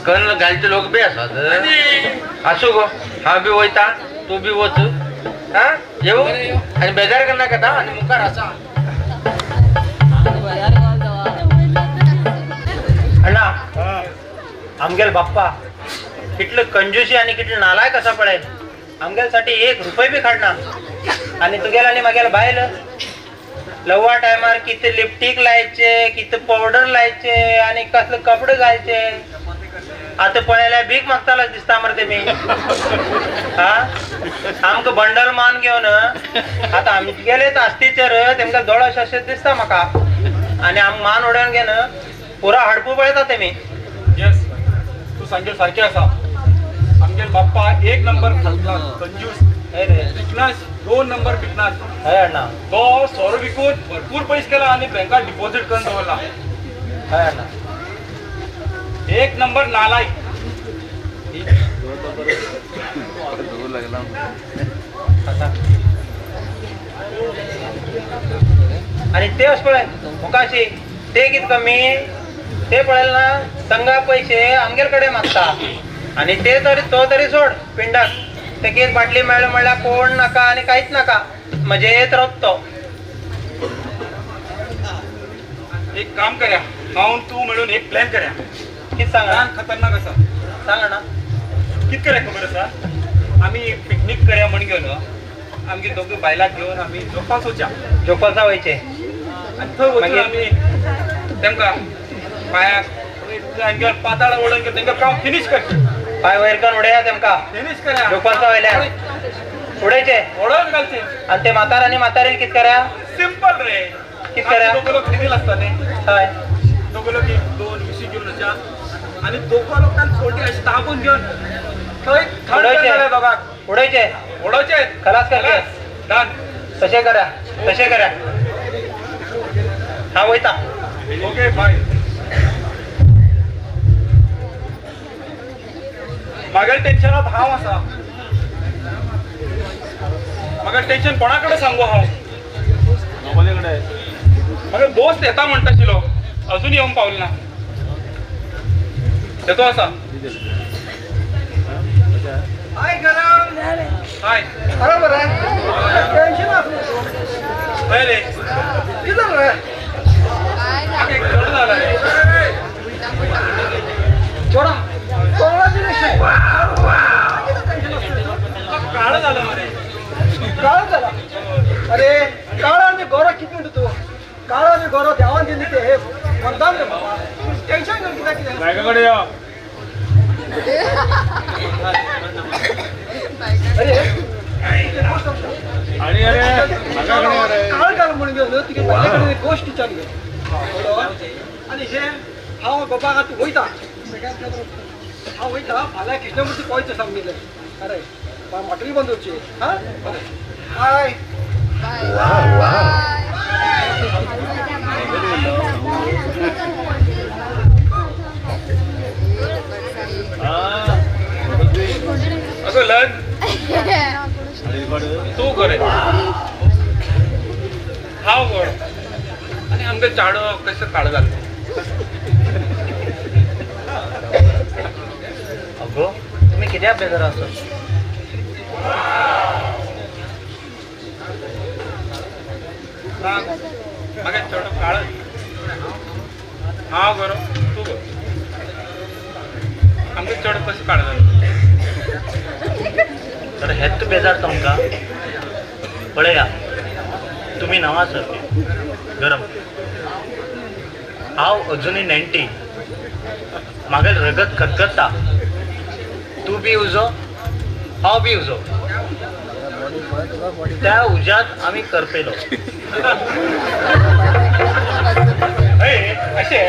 कण घालचे लोक बी आसात आसूं गो हांव बी वयता तू बी वच हा येऊ आनी बेजार करना खाता आनी मुखार आसा अण्णा आमगेल बाप्पा कितलं कंजूसी आणि कितलं नालायक असा पळय आमगेलसाठी 1 रुपये बी काढना आणि तुगेला आणि मागेला बायल लव्वा टायमार किती लिपस्टिक लायचे किती पावडर लायचे आणि कसले कपडे घालचे आता पळयल्या भीक मागताला दिसता मरे ते मी हा आमक बंडल मान घेऊन आता आम्ही गेले आस्तीचेर तेमका दोळस असे दिसता म्हाका आणि आम मान उडोवन घेन पुरा हडपू पळयता ते मी येस तू सांगेल सारखे असा आमगे बाप्पा एक नंबर कंजूस हय रे विकनास 2 नंबर विकनास हय अण्णा तो सोरो विकून भरपूर पैसे केला आणि बँकात डिपॉझिट करून दवरला हय अण्णा एक नंबर नालायक आणि ते अस पळय मुखाशी ते कित कमी ते पळयल ना संघा पैसे आमगेर कडे मागता आणि ते तरी तो तरी सोड पिंडाक ते कित बाटली मेळ म्हणल्यार कोण नाका आणि काहीच नाका मजेत रावतो एक काम करूया हांव तू मिळून एक प्लॅन करूया कित सांगा प्लॅन खतरनाक असा सांगा ना कित करूया खबर आसा आमी एक पिकनीक करूया म्हण घेवन आमगे दोघे बायलाक घेवन आमी जोपास वचया जोपासा वयचे आणि थंय वचून मागीर? आमी तेमकां पायाक आमगे पाताळ ओडून घेवन तेंका काम फिनिश करची पाय वयर करून उडया तेमका फिनिश करूया जोपासा वयल्यान उडयचे ओडून घालचे आणि ते म्हातार आणि म्हातारील कित करा सिंपल रे कित करा दोघे लोक फिनिल असता न्ही हय दोघे लोक एक दोन विशी घेऊन वच्या आणि दोघं लोकांना छोटी अशी दाबून घेऊन थंय थंड करणाऱ्या दोघांक उडयचे ओडोवचे खलास करचे डन तशें करा तशें करा हा वयता ओके बाय मागील टेन्शनात हांव आसा मागील टेन्शन कोणाकडे सांगू हांव मागील दोस्त येता म्हणटाशिलो अजून येवंक पावलो ना येतो आसा हाय गरम हाय बरोबर आहे टेन्शन हाय रे किधर रे मागे एक चढ झाला रे छोडा कोणाची नाही काळ झालं मरे काळ झाला अरे काळ आणि गोरा किती म्हणतो तू काळ आणि गोरा देवान दिली ते हे वरदान रे बाबा टेन्शन घेऊन किती किती माझ्याकडे या अरे आणि काळ काळ म्हणून गेलो तुझे माझ्याकडे एक गोष्ट विचारली आणि हे हांव बाबा तू वयता हांव वयता फाल्यां कृष्णमूर्ती पळयता सांगितलं अरे मटरी बंद करची हा बाय असं लग तू करे हाव गोड आणि आमगे चाडो कसं काळ घालतो अगो तुम्ही कित्याक बेजार आसा मागे चढ काळ हाव गरो तू गो आमगे चढ कसं काळ घालतो तर हेत बेजार तुमकां पळया तुमी नवा सर गरम हांव अजुनूय नेण्टी म्हागे रगत खतखता तू बी उजो हांव बी उजो त्या उज्यात आमी करपेलो असे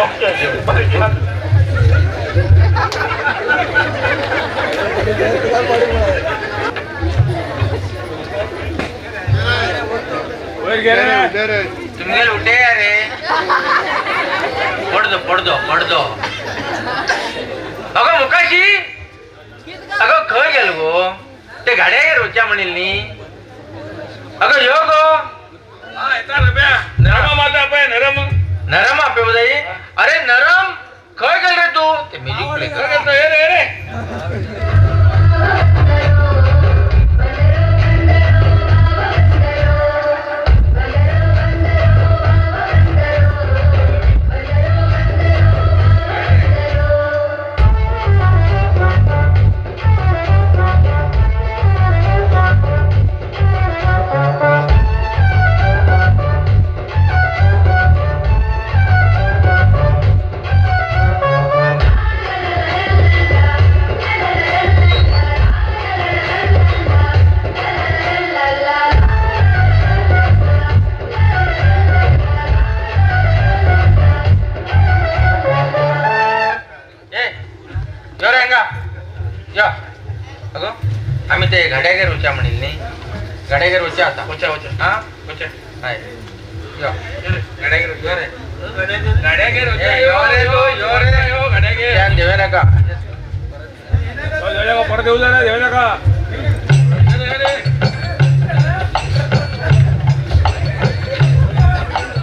ओके तुमगे लुटे रे पडदो पडदो पडदो अगो मुकाशी अगो खंय गेलो गो ते गाड्यागेर वच्या म्हणिल न्ही अगो यो गो हा येता रब्या नरम आता पळय नरम नरम आपे बदाई अरे नरम खंय गेल रे तू ते म्युझिक प्ले कर रे अगो आम्ही ते घड्यागेर उच्या म्हणील नी घड्यागेर उच्या आता उचा उचा हा उचा हाय यो घड्यागेर उच्या रे गाड्यागेर ए, यो रे, यो रे. यो गाड्यागेर ध्यान देऊ नका परत येऊ जरा देऊ नका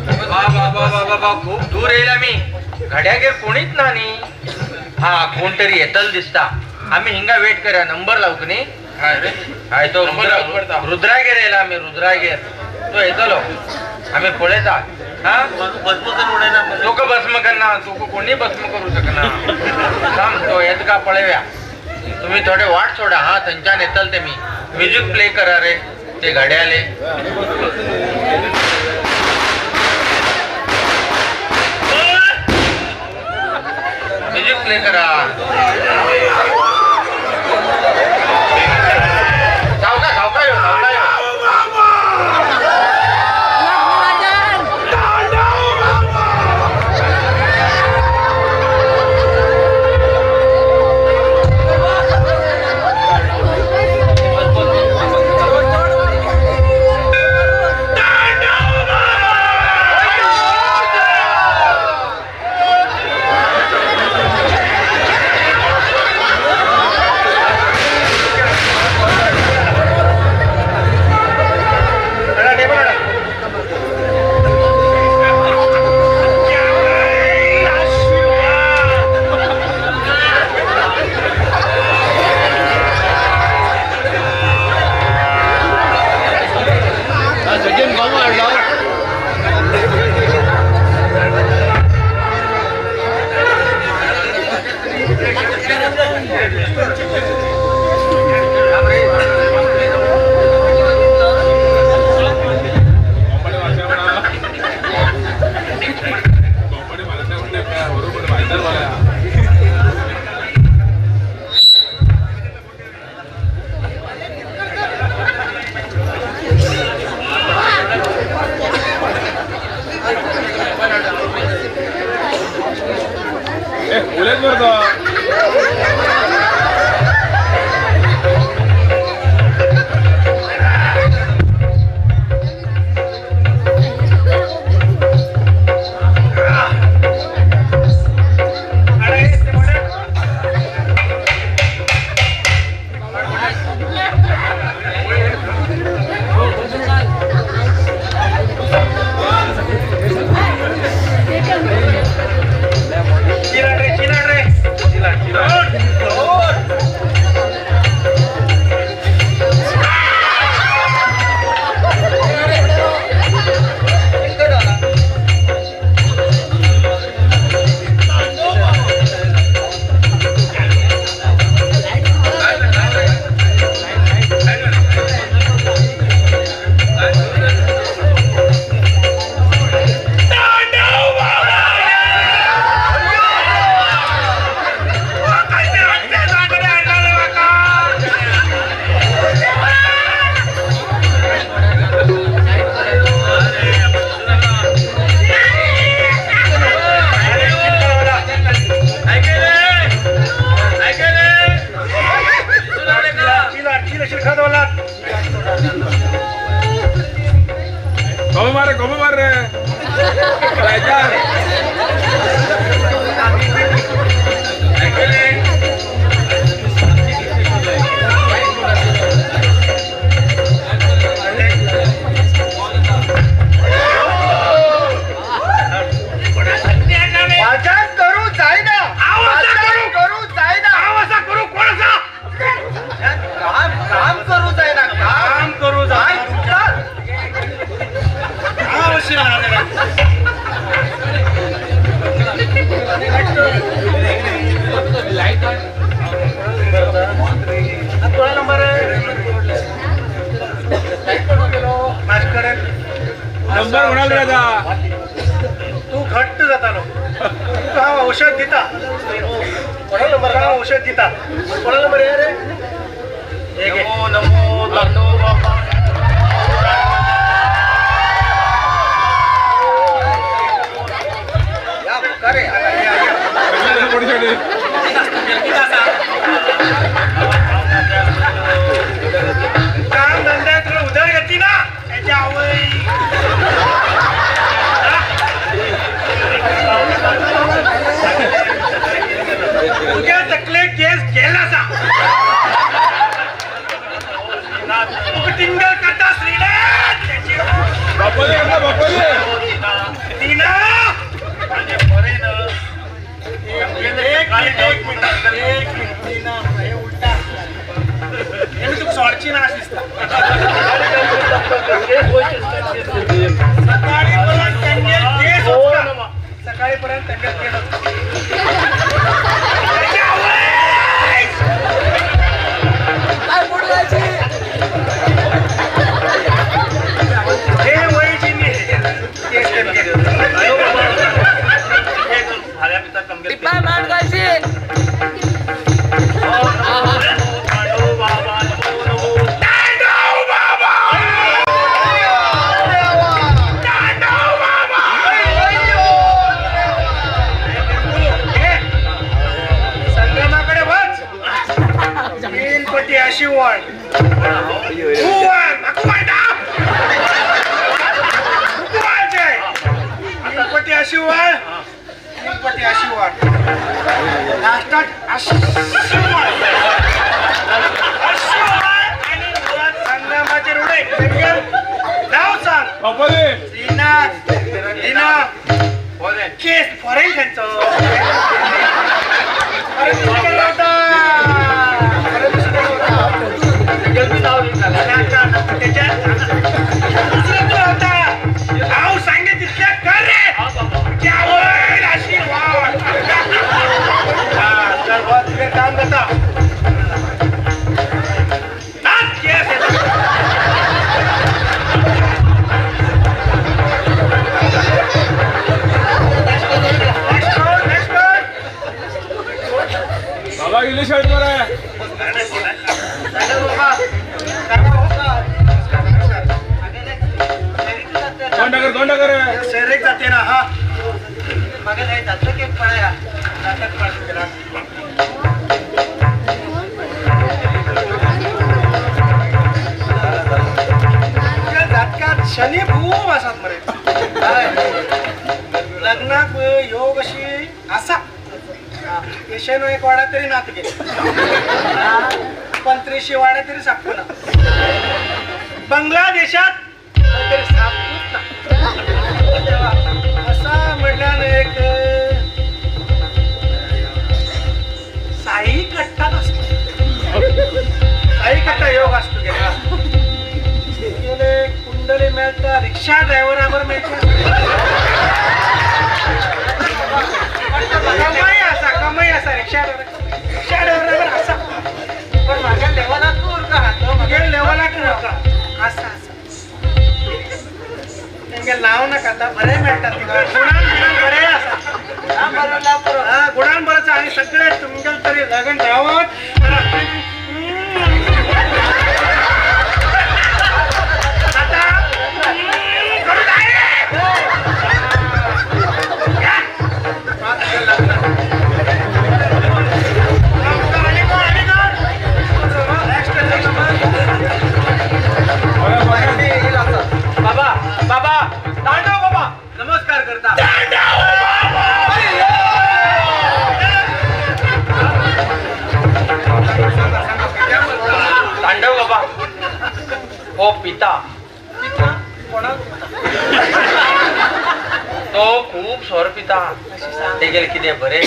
बाबा खूप दूर येईल आम्ही घड्यागेर कोणीच नाही हा कोणतरी येतल दिसता आम्ही हिंगा वेट करूया नंबर लावू नी हाय तो नंबर लावून पडता. रुद्रागेर येला आम्ही रुद्रागेर तो येतलो आम्ही पळयता हा लोक भस्म करना तू कोणी भस्म करू शकना थांब तो येत का पळव्या तुम्ही थोडे वाट सोडा हा थंच्यान येतल ते मी म्युझिक प्ले करा रे ते घड्याले म्युझिक प्ले करा सावका सावका यो सावका यो गोबी मार रे रायचार नंबर म्हणाल दादा तू घट्ट जातालो तुका औषध दिता कोणा नंबर का औषध दिता कोणा नंबर आहे रे नमो नमो नमो बाबा या करे या गणपती अशी वळ गणपती अशी वळ गणपती अशी वळ लास्टात अशी वळ आणि मुळात संग्रामाचे रुडे नाव सांग लीना केस फॉरेन त्यांचं सांगे तितक्या कर रे आशीर्वाद काम करता बाबा गेले शाळेत बरं दोन टाकर शहरेक जाते ना हा मागे नाही जातो की पळाया नाटक पळा जातकात शनी खूप असतात मरे लग्नाक योग अशी असा केशनो एक वाडा तरी नात गेले 35 वाडा तरी सापडू ना बांगलादेशात तरी सापडूच ना असा म्हटल्यानं एक साई कट्टात असतो साई कट्टा योग असतो गेला कुंडली मिळता रिक्षा ड्रायव्हरावर मिळते कमाई असा रिक्षा ड्रायव्हर असा पण माझ्या लेवला तू का माझ्या लेवला तू का असा त्यांचे नाव नका आता बरे मिळतात गुणान बरे असा गुणान बरंच आणि सगळे तुमच्या तरी लगन राहत बाबा बाबा तांडव बाबा नमस्कार करता तांडव बाबा हो पिता तो खूप स्वर पिता ते गेल किती बरे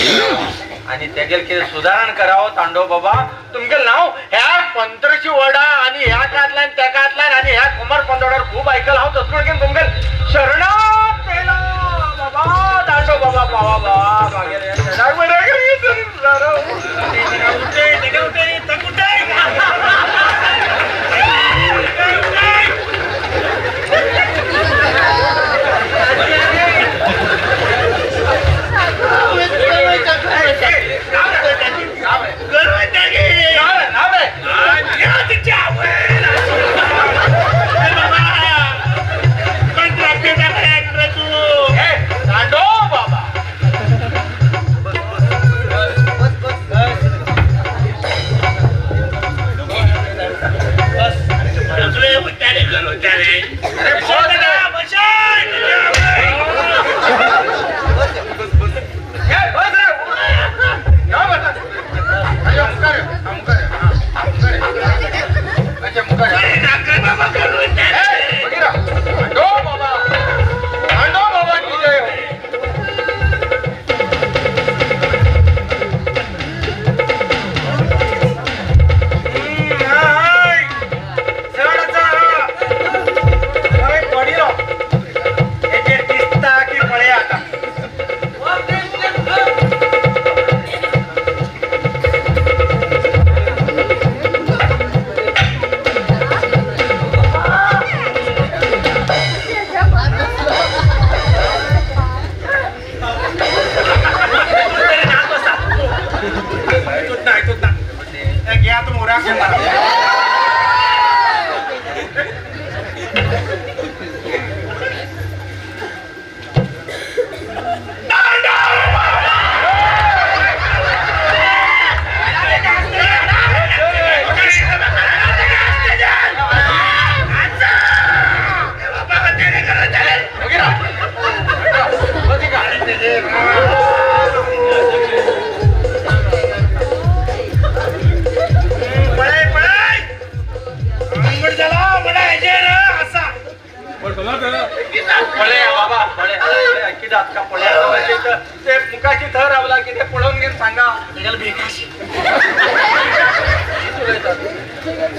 आणि ते गेल किती सुधारण करावं तांडव बाबा तुमचे नाव ह्या पंत्रची वडा आणि ह्या कातलाय त्या कातलाय आणि ह्या कुमार पंधोडावर खूप ऐकलं आहोत तसं तुमचे शरणात पेला बाबा तांडव बाबा बाबा बाबा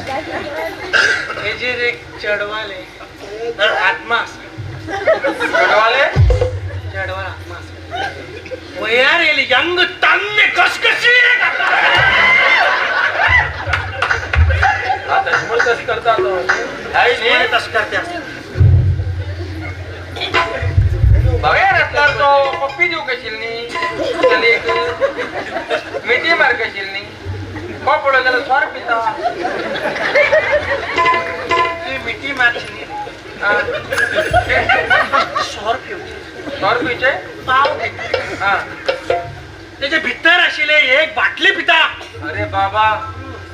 हे जे रे चढवाले आत्मा चढवाले चढवाल आत्मा वयार येईल यंग तान्ने कसकशी कसं करतात तस करते बघा रस्ता तो पप्पी देऊ कशील नी त्याला एक मिठी मार कशील नी को पडो त्याला स्वार पिता मिठी मारची ₹100 पाव हा त्याच्या भितर अशिले एक बाटली पिता अरे बाबा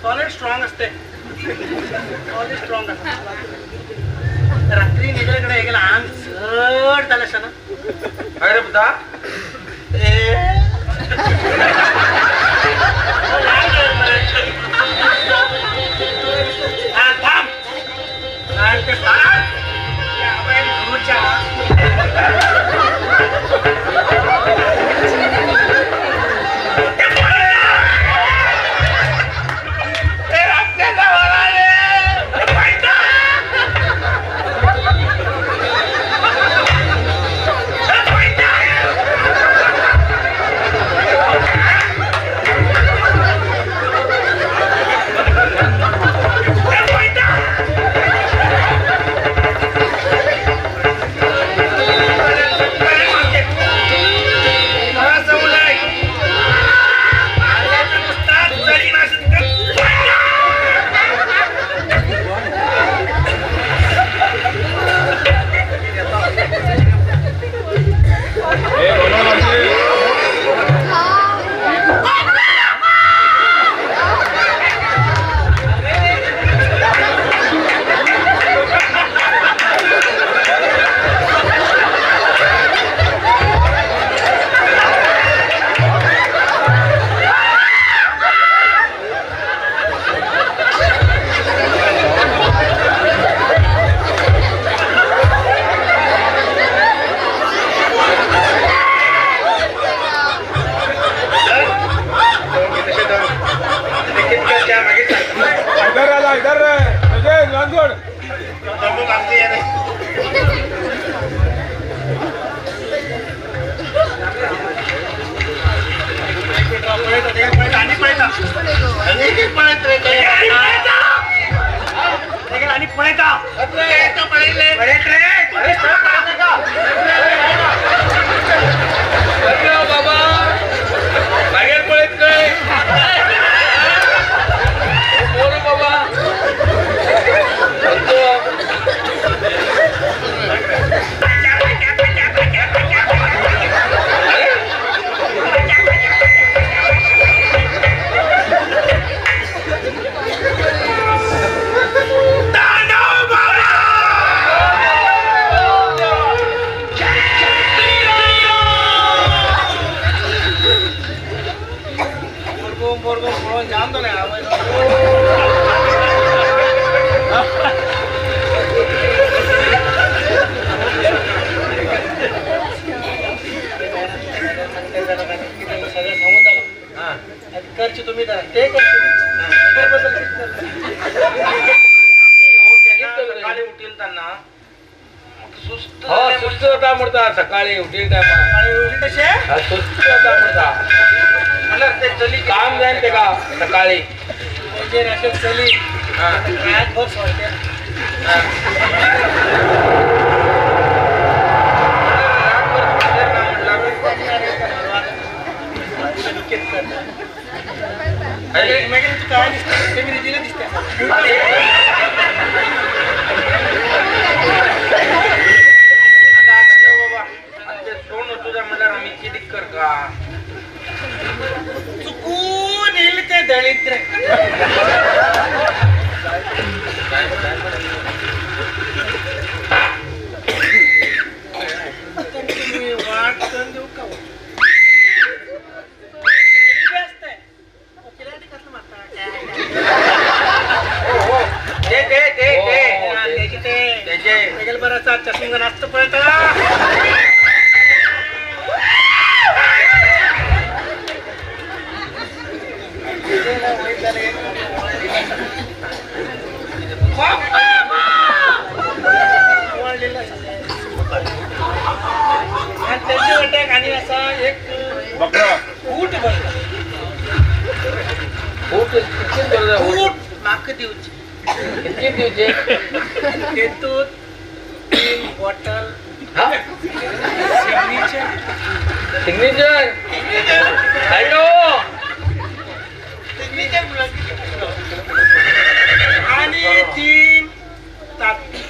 सॉलिड स्ट्रॉंग असते सॉलिड स्ट्रॉंग असते रात्री निघाल्याकडे गेला अंग जड झालं असं ना अरे बुधा थांब आणि ते फार त्या आपण गुरुच्या आणि पळता बाबा बाहेर पळत काय बोल बाबा जान दो ना सगळं सांगून झालं खर्च तुम्ही करा ते सकाळी उठील त्यांना सुस्त हो सुस्त होता म्हणता सकाळी उठील काय कसे सुस्त होता म्हणता मला ते चली काम जाईल ते का सकाळी जे राशन चली रात भर सोडते काय दिसते मी दिले दिसते तुझ्या म्हणल्यावर आम्ही चिडीक कर का चुकून येईल ते दळिद्र तुम्ही वाट करून देऊ का बराचा चष्मा नाचतो पळत खूप माक दिवची किती दिवचे तेतून 3 बॉटल सिग्नेचर हॅलो आणि 3 ताप आणि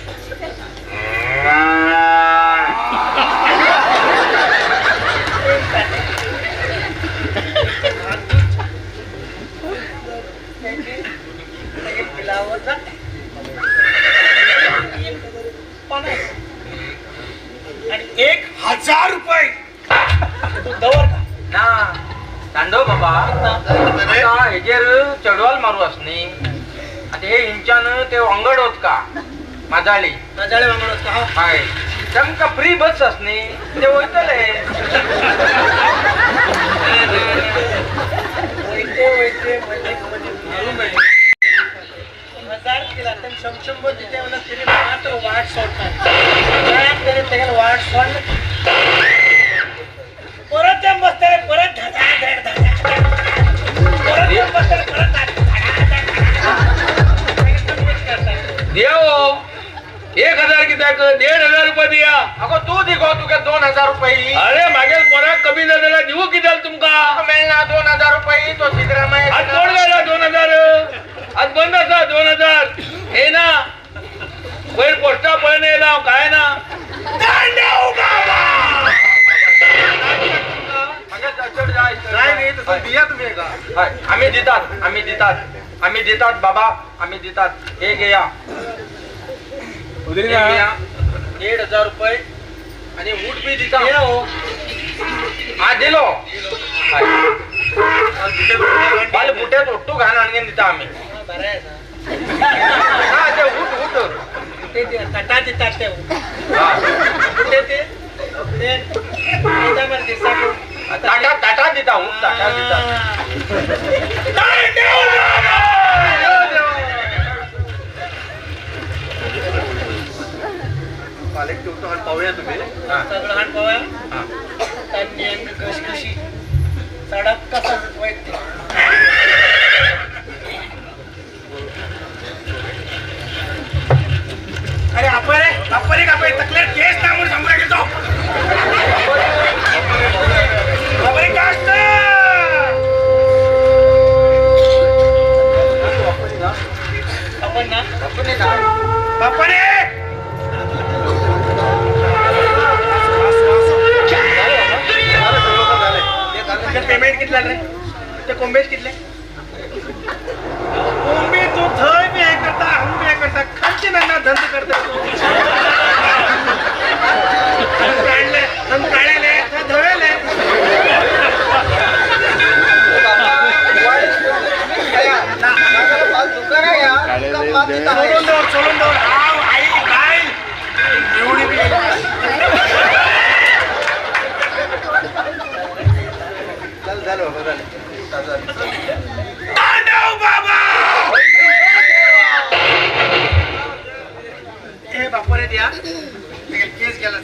1000 रुपये तू दवर का ना तांडव बाबा आता हेजेर चढवाल मारू असणे आता हे इंच्यान ते वांगड होत का माजाळी माझ्याकडे मागणं का हाय जमका फ्री बस असणे ते वयतले वैते मध्ये मारून मिळते 1000 केला तर 100 देते मला तरी मात्र वाट सोडतात काय तरी त्याला वाट सोड परत त्या बसते परत देव 1000 कित्याक 1500 रुपये दिया अगो तू दिगो तुका 2000 रुपये अरे मागेल पोराक कमी जाल्यार दिवू कित्याक तुमका मेळना 2000 रुपये तो सिद्धरामय्या आज कोण गेला 2000 आज बंद आसा 2000 हे ना वयर पोस्टा पळून येयला काय ना नाही तसं दिया तुम्ही का आम्ही देतात बाबा आम्ही देतात हे घ्या 1500 रुपये आणि ऊट बी दिता हा दिलो बाल बुट्यात ओट्टू घाण आणून दिता आम्ही हा ते ऊट कटा देतात ते हा कुठे ते ताटा देता ऊट ताटा देता पाहूया तुम्ही सगळं हात पाहूया त्यांनी अंग कशी सडक कसा वाईट अरे आपण तकले केस नामून समोर घेतो पेमेंट कितला रे ते कोंबेच कितले कोंबे तू थंय बी हे करता हम बी हे करता खालचे त्यांना धंद करता काढले धवेले सोडून दो आई काय एवढी बी हे बापरे द्या केस गेला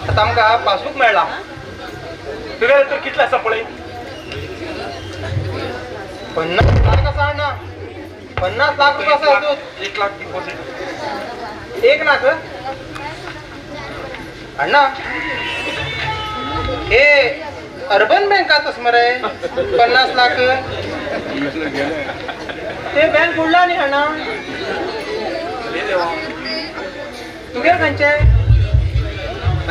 आता आमका पासबुक मेळला तुला तर कितला सपळे 50 लाख असा ना 50 लाख रुपये असा येतो 1 लाख डिपॉझिट 1 लाख अण्णा हे अर्बन बँकातच मरे 50 लाख ते बँक बुडला नाही अण्णा तुझ्या खंचे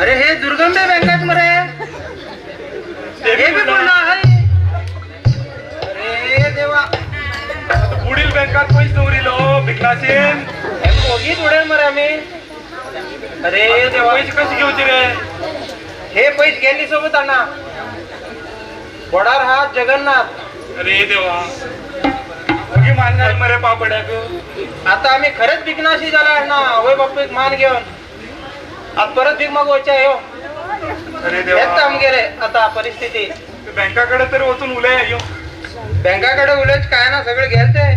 अरे हे दुर्गंबे बँकात मरे हे बी बुडला आहे अरे देवा पुढील बँकात पैसे दौरिलो भिकलासेन बोगीत उडेल मरे आम्ही अरे देवा पैसे कसे घेऊचे रे हे पैसे गेली सोबत अण्णा वडार हा जगन्नाथ अरे देवा अगे मानणार मरे पापड्याक आता आम्ही खरंच विकनाशी झाला अण्णा होय बाप्पा एक मान घेऊन आता परत भीक मागवायची आहे हो अरे हेच देवा आमगेले आता परिस्थिती बँकाकडे तरी वचून उलय येऊ बँकाकडे उलट काय ना सगळं घ्यायचं आहे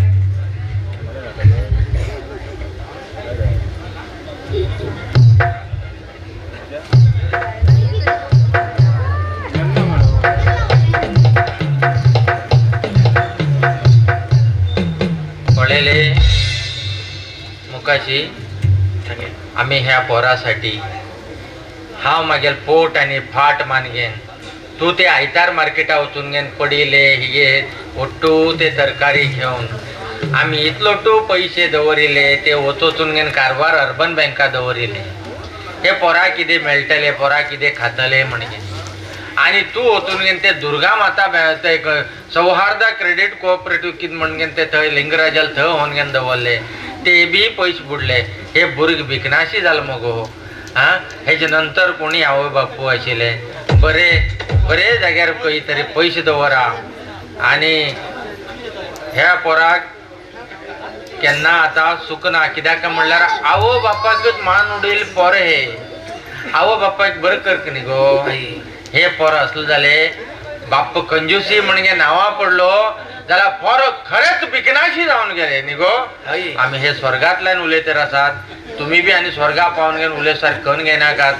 पळेले मुकाशी आम्ही ह्या पोरासाठी हांव मागेल पोट आणि फाट मानगेन तू ते आयतार मार्केटा वचून घेन पडिले हिगे ओट्टू ते तरकारी घेवन आम्ही इतलोटू पैसे दवरिले ते वचून घेन कारवार अर्बन बँका दवरिले हे पोरा कितें मेळटले पोरा कितें खातले म्हणगे आणि तू वचून घेन ते दुर्गा माता ते सौहार्दा क्रेडिट कोऑपरेटिव्ह कितें म्हणगेन ते थंय लिंगराजाल थंय होवन घेन दवरले ते बी पयशे बुडले हे भुरग भिकनाशी जाल मगो हां हेजे नंतर कोणी आवय बापू आशिल्ले बरे जाग्यार खंय तरी पयशे दवरा आणि ह्या पोराक केन्ना आतां सुकना कित्याक म्हणल्यार आवो बापाकच मान उडयले पोर हे आवो बापाक बरें करक न्ही गो हे पोर असले जाले बाप कंजूसी म्हणजे नांवा पडलो जाल्यार पोर खरेंच भिकनाशी जावन गेले न्ही गो आमी हे स्वर्गांतल्यान उलयतर आसात तुमी बी आनी स्वर्गा पावन घेवन उलयसार खण घेयनाकात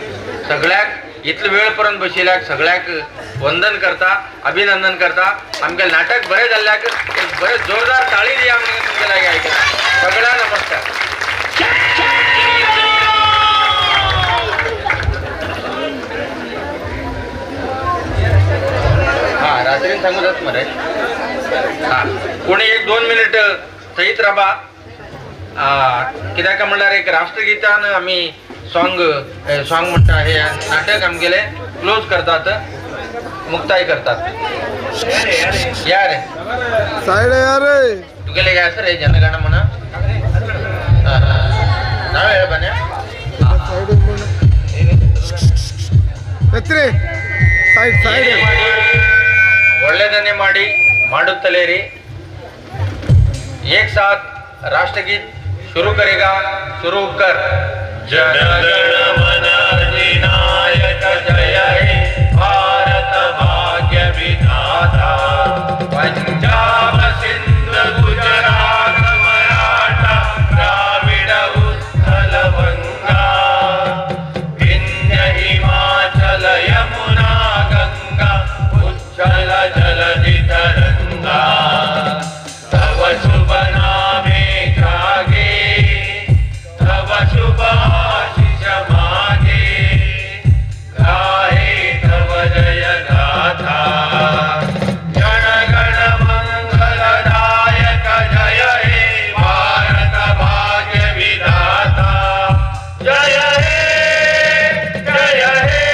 सगळ्याक इतले वेळ पर्यंत बशिल्ल्याक सगळ्याक वंदन करता अभिनंदन करता आमगे नाटक बरें जाल्ल्याक एक बरें जोरदार ताळी दिया म्हणून तुमचे लागीं आयकता सगळ्यांक नमस्कार हा रात्रीन सांगू जात मरे हा कोणी 1-2 मिनिट थंयच राबा कित्याक म्हणल्यार एक राष्ट्रगीतान आमी सॉंग म्हणटा हे नाटक आमगेले क्लोज करतात मुक्ताय करतात या रे साईड या रे तुगेले काय सर हे जनगण म्हणा नाव ಹೇಳ ಬನ್ನಿ साईड ಒಳ್ಳೆದನ್ನೇ ಮಾಡಿ ಮಾಡುತ್ತಲೇ ರೀ एक साथ राष्ट्रगीत शुरू करेगा शुरू कर जन गण मन अधिनायक जय हे भारत भाग्य विधाता पंजाब सिंध गुजरात मराठा द्राविड उत्कल बंगा विंध्य हिमाचल यमुना गंगा उच्चल जलधि तरंगा तव शुभ नामे जागे तव शुभ आशीष मागे गाहे तव जय गाथा जन गण मंगलदायक जय हे भारत भाग्य विधाता जय हे जय हे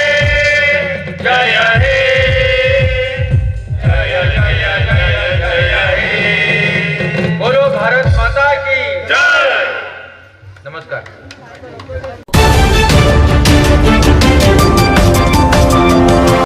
जय हे जय जय जय जय हे बोलो भारत माता की जय नमस्कार